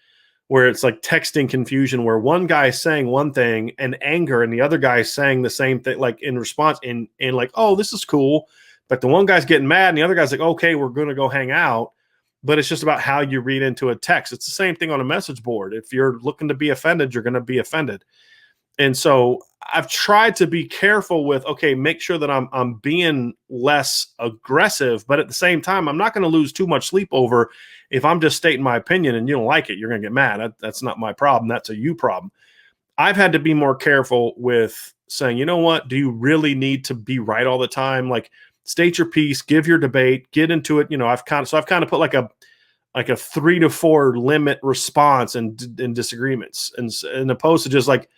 where it's like texting confusion, where one guy is saying one thing and anger, and the other guy is saying the same thing, like in response, and like, oh, this is cool. But the one guy's getting mad and the other guy's like, okay, we're going to go hang out. But it's just about how you read into a text. It's the same thing on a message board. If you're looking to be offended, you're going to be offended. And so I've tried to be careful with, okay, make sure that I'm being less aggressive, but at the same time, I'm not going to lose too much sleep over if I'm just stating my opinion and you don't like it, you're going to get mad. That's not my problem. That's a you problem. I've had to be more careful with saying, you know what, do you really need to be right all the time? Like, state your piece, give your debate, get into it. I've kind of put like a 3 to 4 limit response and disagreements, and opposed to just like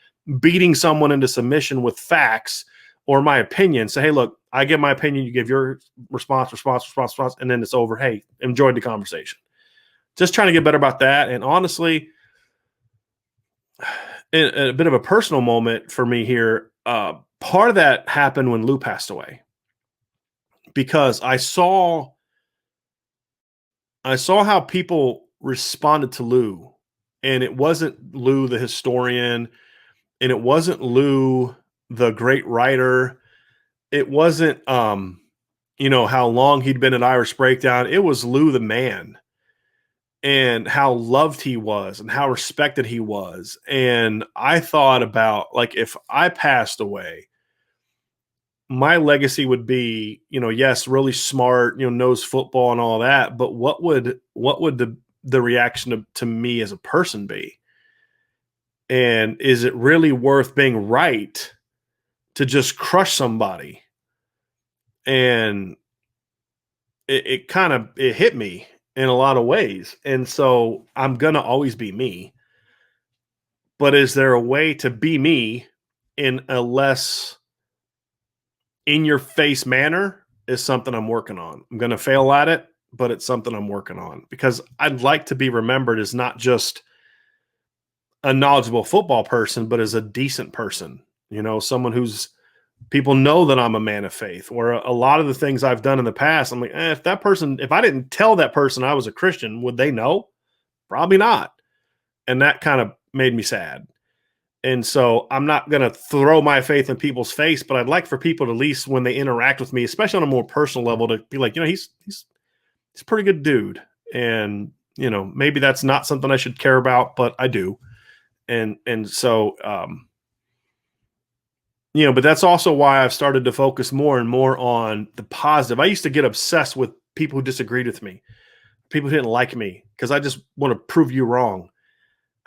beating someone into submission with facts or my opinion. Say, hey, look, I give my opinion, you give your response, and then it's over. Hey, enjoyed the conversation. Just trying to get better about that. And honestly, a bit of a personal moment for me here. Part of that happened when Lou passed away, because I saw how people responded to Lou, and it wasn't Lou the historian, and it wasn't Lou the great writer. It wasn't how long he'd been at Irish Breakdown. It was Lou the man, and how loved he was and how respected he was. And I thought about, like, if I passed away, my legacy would be, yes, really smart, knows football and all that, but what would the reaction to me as a person be? And is it really worth being right to just crush somebody? And it hit me in a lot of ways. And so I'm going to always be me. But is there a way to be me in a less in-your-face manner? Is something I'm working on. I'm going to fail at it, but it's something I'm working on, because I'd like to be remembered as not just a knowledgeable football person, but as a decent person, someone who's, people know that I'm a man of faith. Where a lot of the things I've done in the past, I'm like, if I didn't tell that person I was a Christian, would they know? Probably not. And that kind of made me sad. And so I'm not going to throw my faith in people's face, but I'd like for people to, at least when they interact with me, especially on a more personal level, to be like, he's a pretty good dude. And, maybe that's not something I should care about, but I do. And so, but that's also why I've started to focus more and more on the positive. I used to get obsessed with people who disagreed with me, people who didn't like me, because I just want to prove you wrong.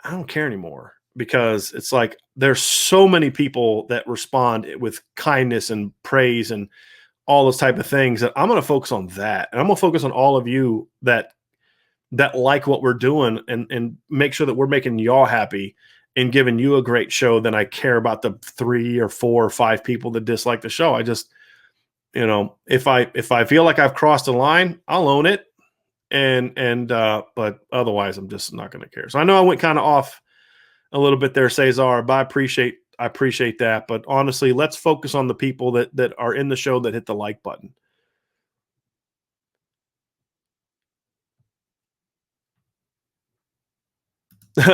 I don't care anymore, because it's like there's so many people that respond with kindness and praise and all those type of things, that I'm going to focus on that. And I'm going to focus on all of you that like what we're doing, and make sure that we're making y'all happy and giving you a great show. Then I care about the 3 or 4 or 5 people that dislike the show. I just, if I feel like I've crossed a line, I'll own it. But otherwise I'm just not going to care. So I know I went kind of off a little bit there, Cesar, but I appreciate that. But honestly, let's focus on the people that are in the show that hit the like button.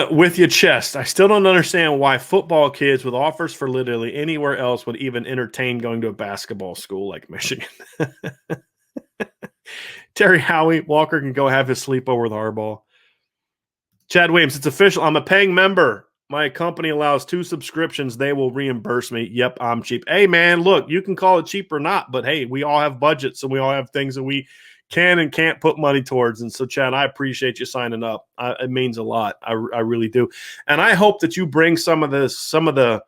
With your chest. I still don't understand why football kids with offers for literally anywhere else would even entertain going to a basketball school like Michigan. Terry Howie, Walker can go have his sleepover with Harbaugh. Chad Williams, it's official. I'm a paying member. My company allows 2 subscriptions. They will reimburse me. Yep, I'm cheap. Hey, man, look, you can call it cheap or not, but hey, we all have budgets and we all have things that we can and can't put money towards. And so, Chad, I appreciate you signing up. It means a lot. I really do. And I hope that you bring some of the.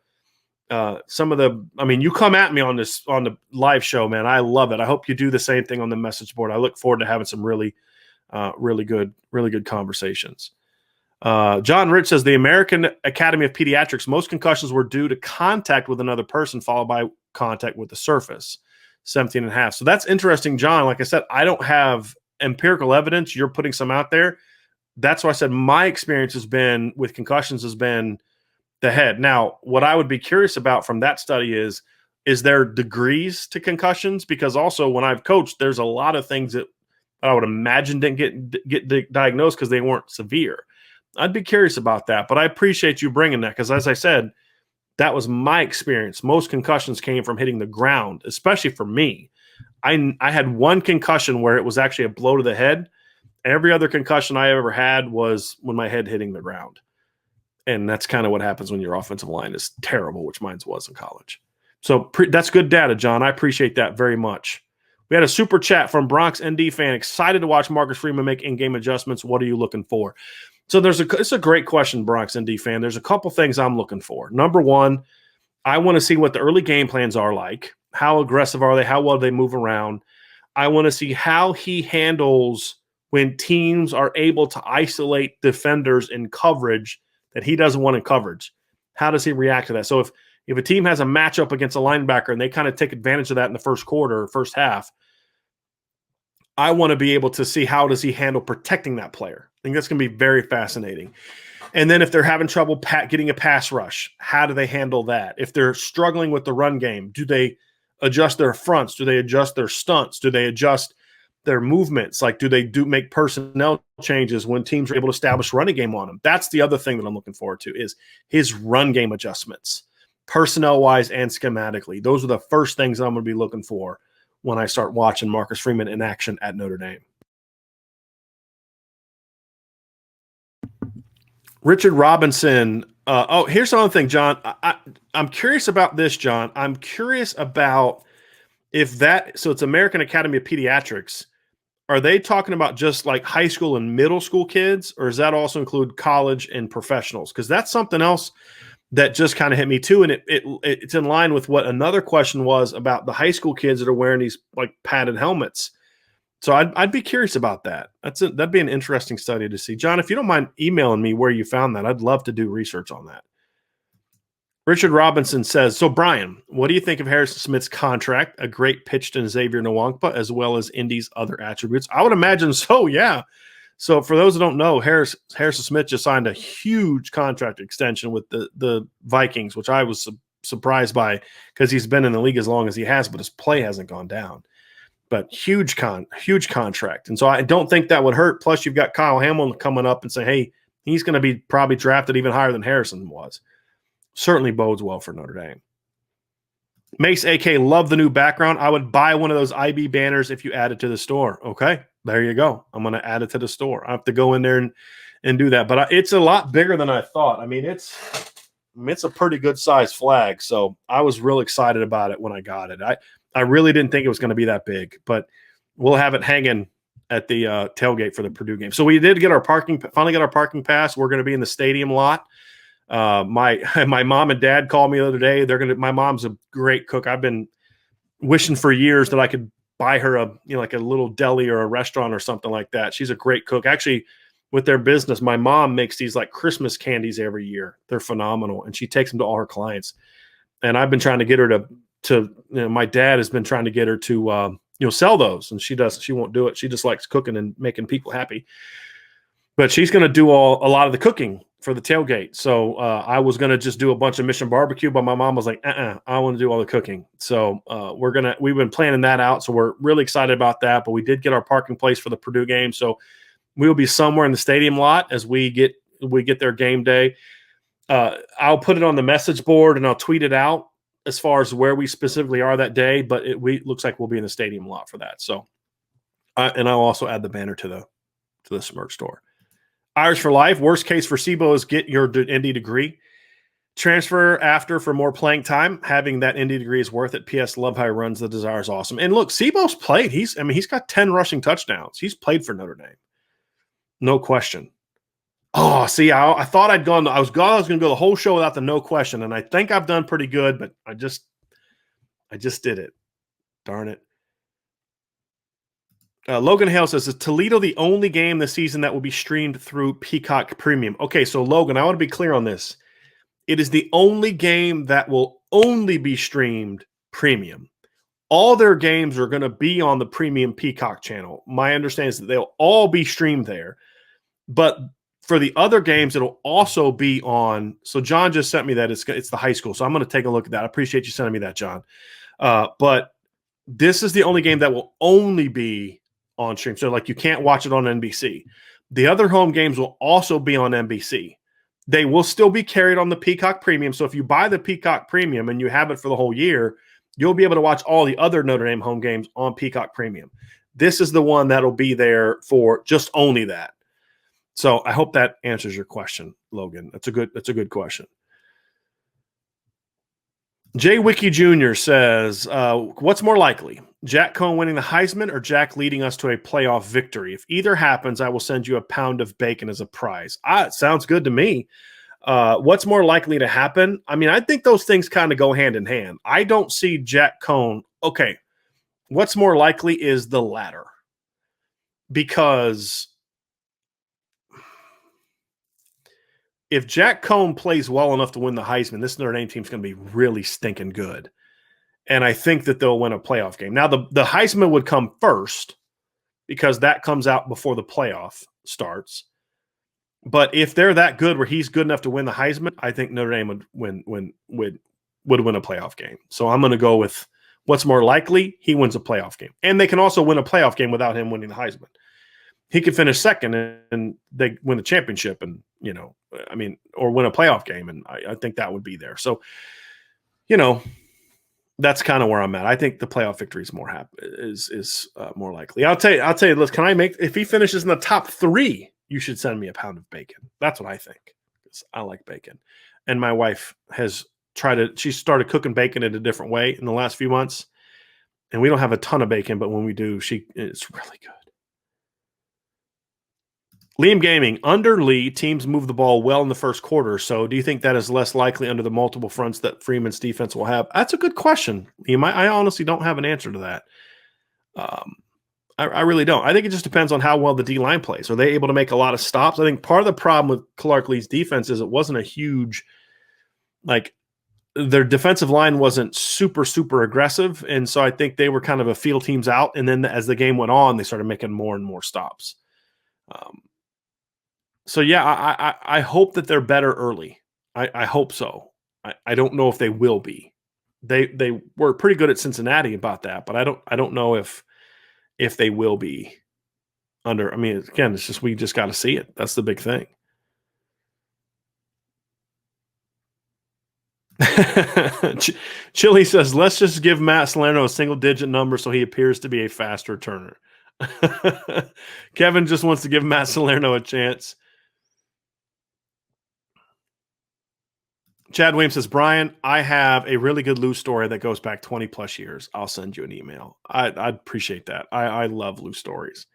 I mean, you come at me on the live show, man. I love it. I hope you do the same thing on the message board. I look forward to having some really good conversations. John Rich says the American Academy of Pediatrics, most concussions were due to contact with another person followed by contact with the surface, 17.5. So that's interesting, John. Like I said, I don't have empirical evidence. You're putting some out there. That's why I said my experience has been with concussions has been the head. Now, what I would be curious about from that study is there degrees to concussions? Because also when I've coached, there's a lot of things that I would imagine didn't get diagnosed because they weren't severe. I'd be curious about that, but I appreciate you bringing that because, as I said, that was my experience. Most concussions came from hitting the ground, especially for me. I had one concussion where it was actually a blow to the head. Every other concussion I ever had was when my head hitting the ground. And that's kind of what happens when your offensive line is terrible, which mine was in college. So that's good data, John. I appreciate that very much. We had a super chat from Bronx ND fan. Excited to watch Marcus Freeman make in-game adjustments. What are you looking for? So it's a great question, Bronx ND fan. There's a couple things I'm looking for. Number one, I want to see what the early game plans are like. How aggressive are they? How well do they move around? I want to see how he handles when teams are able to isolate defenders in coverage that he doesn't want in coverage. How does he react to that? So if a team has a matchup against a linebacker and they kind of take advantage of that in the first quarter or first half, I want to be able to see how does he handle protecting that player. I think that's going to be very fascinating. And then if they're having trouble getting a pass rush, how do they handle that? If they're struggling with the run game, do they adjust their fronts? Do they adjust their stunts? Do they adjust their movements? Like, do they make personnel changes when teams are able to establish running game on them? That's the other thing that I'm looking forward to is his run game adjustments, personnel-wise and schematically. Those are the first things I'm going to be looking for when I start watching Marcus Freeman in action at Notre Dame. Richard Robinson. Here's another thing, John. I'm curious about this, John. I'm curious about if that – so it's American Academy of Pediatrics. Are they talking about just like high school and middle school kids, or does that also include college and professionals? Because that's something else that just kind of hit me too, and it's in line with what another question was about the high school kids that are wearing these like padded helmets. So I'd be curious about that. That'd be an interesting study to see. John, if you don't mind emailing me where you found that, I'd love to do research on that. Richard Robinson says, so Brian, what do you think of Harrison Smith's contract? A great pitch to Xavier Nwankpa, as well as Indy's other attributes? I would imagine so, yeah. So for those who don't know, Harrison Smith just signed a huge contract extension with the Vikings, which I was surprised by because he's been in the league as long as he has, but his play hasn't gone down. But huge contract. And so I don't think that would hurt. Plus, you've got Kyle Hamilton coming up and say, hey, he's going to be probably drafted even higher than Harrison was. Certainly bodes well for Notre Dame. Mace AK, love the new background. I would buy one of those IB banners if you add it to the store. Okay, there you go. I'm going to add it to the store. I have to go in there and do that. But it's a lot bigger than I thought. I mean, it's a pretty good size flag. So I was real excited about it when I got it. I really didn't think it was going to be that big, but we'll have it hanging at the tailgate for the Purdue game. So we did get finally got our parking pass. We're going to be in the stadium lot. My mom and dad called me the other day. My mom's a great cook. I've been wishing for years that I could buy her like a little deli or a restaurant or something like that. She's a great cook. Actually, with their business, my mom makes these like Christmas candies every year. They're phenomenal. And she takes them to all her clients. And I've been trying to get her to my dad has been trying to get her to sell those, and she won't do it. She just likes cooking and making people happy. But she's going to do a lot of the cooking for the tailgate. So I was going to just do a bunch of Mission Barbecue, but my mom was like, I want to do all the cooking. So we've been planning that out. So we're really excited about that, but we did get our parking place for the Purdue game. So we'll be somewhere in the stadium lot as we get their game day. I'll put it on the message board and I'll tweet it out as far as where we specifically are that day, but it looks like we'll be in the stadium lot for that. So, and I'll also add the banner to the Smirk store. Irish for life. Worst case for SIBO is get your ND degree. Transfer after for more playing time. Having that Indy degree is worth it. P.S. Love how he runs. The desire is awesome. And look, Sebo's played. He's got 10 rushing touchdowns. He's played for Notre Dame. No question. Oh, see, I thought I was going to go the whole show without the no question, and I think I've done pretty good, but I just did it. Darn it. Logan Hale says, is Toledo the only game this season that will be streamed through Peacock Premium? Okay, so Logan, I want to be clear on this. It is the only game that will only be streamed premium. All their games are going to be on the premium Peacock channel. My understanding is that they'll all be streamed there. But for the other games, it'll also be on. So John just sent me that. It's the high school. So I'm going to take a look at that. I appreciate you sending me that, John. But this is the only game that will only be on stream. So like you can't watch it on NBC. The other home games will also be on NBC. They will still be carried on the Peacock Premium. So if you buy the Peacock Premium and you have it for the whole year, you'll be able to watch all the other Notre Dame home games on Peacock Premium. This is the one that'll be there for just only that. So I hope that answers your question, Logan. That's a good question. Jay Wiki Jr. says, what's more likely, Jack Coan winning the Heisman or Jack leading us to a playoff victory? If either happens, I will send you a pound of bacon as a prize. It sounds good to me. What's more likely to happen? I mean, I think those things kind of go hand in hand. I don't see Jack Coan. Okay, what's more likely is the latter. Because if Jack Coan plays well enough to win the Heisman, this Notre Dame team's going to be really stinking good. And I think that they'll win a playoff game. Now, the Heisman would come first because that comes out before the playoff starts. But if they're that good where he's good enough to win the Heisman, I think Notre Dame would win a playoff game. So I'm going to go with what's more likely, he wins a playoff game. And they can also win a playoff game without him winning the Heisman. He could finish second and they win the championship and, or win a playoff game. And I think that would be there. So, that's kind of where I'm at. I think the playoff victory is more more likely. I'll tell you, listen, if he finishes in the top 3, you should send me a pound of bacon. That's what I think. I like bacon. And my wife has she started cooking bacon in a different way in the last few months. And we don't have a ton of bacon, but when we do, it's really good. Liam Gaming, under Lee, teams move the ball well in the first quarter. So do you think that is less likely under the multiple fronts that Freeman's defense will have? That's a good question, Liam. I honestly don't have an answer to that. I really don't. I think it just depends on how well the D-line plays. Are they able to make a lot of stops? I think part of the problem with Clark Lee's defense is it wasn't a huge, their defensive line wasn't super, super aggressive. And so I think they were kind of a field teams out. And then as the game went on, they started making more and more stops. So, yeah, I hope that they're better early. I hope so. I don't know if they will be. They were pretty good at Cincinnati about that, but I don't know if they will be under. I mean, again, it's just we just got to see it. That's the big thing. Chili says, let's just give Matt Salerno a single-digit number so he appears to be a fast returner. Kevin just wants to give Matt Salerno a chance. Chad Williams says, Brian, I have a really good Lou story that goes back 20 plus years. I'll send you an email. I'd appreciate that. I love Lou stories.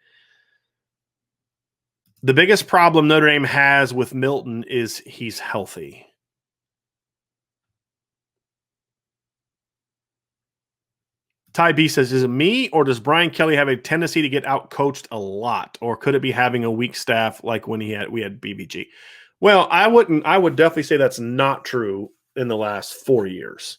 The biggest problem Notre Dame has with Milton is he's healthy. Ty B says, is it me or does Brian Kelly have a tendency to get out-coached a lot? Or could it be having a weak staff like when we had BBG? Well, I would definitely say that's not true in the last 4 years.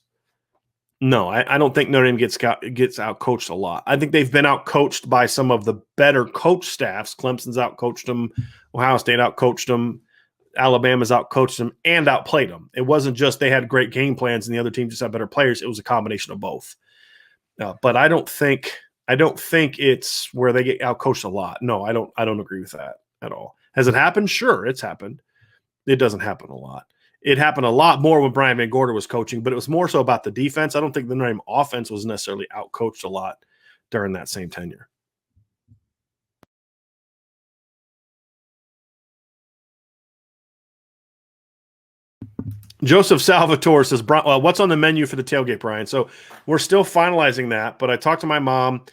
No, I don't think Notre Dame gets out-coached a lot. I think they've been out-coached by some of the better coach staffs. Clemson's out-coached them. Ohio State out-coached them. Alabama's out-coached them and outplayed them. It wasn't just they had great game plans and the other team just had better players. It was a combination of both. But I don't think it's where they get out-coached a lot. No, I don't agree with that at all. Has it happened? Sure, it's happened. It doesn't happen a lot. It happened a lot more when Brian Van Gorder was coaching, but it was more so about the defense. I don't think the Notre Dame offense was necessarily out-coached a lot during that same tenure. Joseph Salvatore says, what's on the menu for the tailgate, Brian? So we're still finalizing that, but I talked to my mom,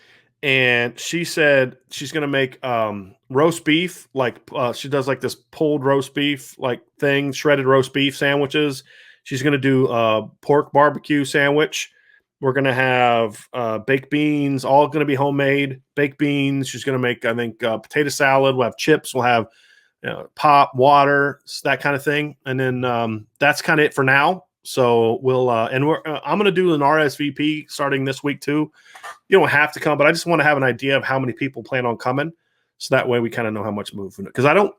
and she said she's going to make roast beef. She does like this pulled roast beef like thing, shredded roast beef sandwiches. She's going to do a pork barbecue sandwich. We're going to have baked beans, all going to be homemade baked beans. She's going to make, I think, potato salad. We'll have chips. We'll have pop, water, that kind of thing. And then that's kind of it for now. So we'll I'm going to do an RSVP starting this week too. You don't have to come, but I just want to have an idea of how many people plan on coming, so that way we kind of know how much movement. Because I don't.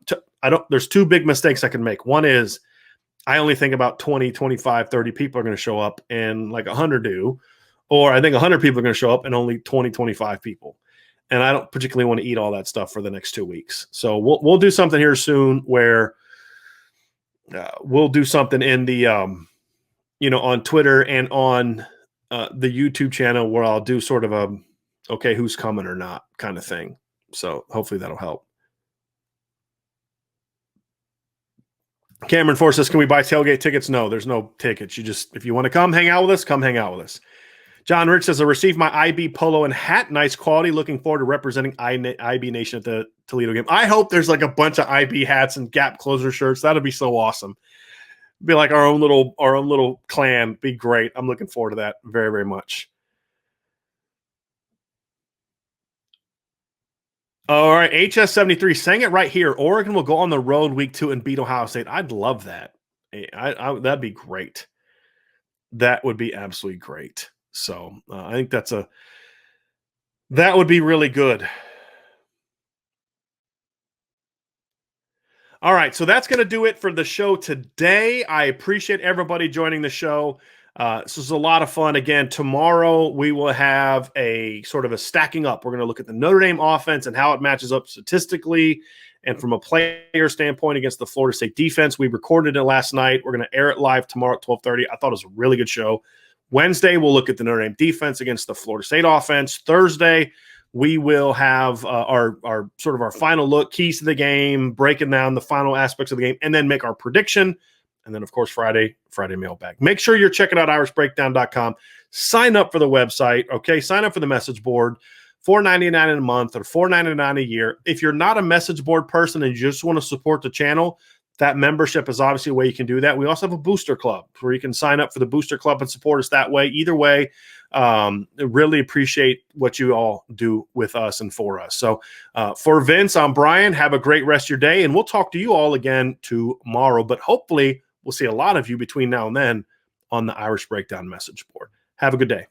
There's two big mistakes I can make. One is I only think about 20, 25, 30 people are going to show up, and like 100 do, or I think 100 people are going to show up and only 20, 25 people. And I don't particularly want to eat all that stuff for the next 2 weeks. So we'll do something here soon where we'll do something in the on Twitter and on the YouTube channel where I'll do sort of a okay, who's coming or not kind of thing. So hopefully that'll help. Cameron Force says, can we buy tailgate tickets? No, there's no tickets. If you want to come hang out with us, come hang out with us. John Rich says, I received my IB polo and hat. Nice quality. Looking forward to representing IB Nation at the Toledo game. I hope there's like a bunch of IB hats and Gap closer shirts. That'd be so awesome. Be like our own little clan. Be great. I'm looking forward to that very, very much. All right, HS73 saying it right here. Oregon will go on the road week 2 and beat Ohio State. I'd love that. That'd be great. That would be absolutely great. So I think that would be really good. All right, so that's going to do it for the show today. I appreciate everybody joining the show. This is a lot of fun. Again, tomorrow we will have a sort of a stacking up. We're going to look at the Notre Dame offense and how it matches up statistically and from a player standpoint against the Florida State defense. We recorded it last night. We're going to air it live tomorrow at 12:30. I thought it was a really good show. Wednesday, we'll look at the Notre Dame defense against the Florida State offense. Thursday, we will have our final look, keys to the game, breaking down the final aspects of the game, and then make our prediction. And then, of course, Friday mailbag. Make sure you're checking out irishbreakdown.com. Sign up for the website, okay? Sign up for the message board, $4.99 a month or $4.99 a year. If you're not a message board person and you just want to support the channel, that membership is obviously a way you can do that. We also have a booster club where you can sign up for the booster club and support us that way. Either way, really appreciate what you all do with us and for us. So for Vince, I'm Brian. Have a great rest of your day, and we'll talk to you all again tomorrow. But hopefully we'll see a lot of you between now and then on the Irish Breakdown message board. Have a good day.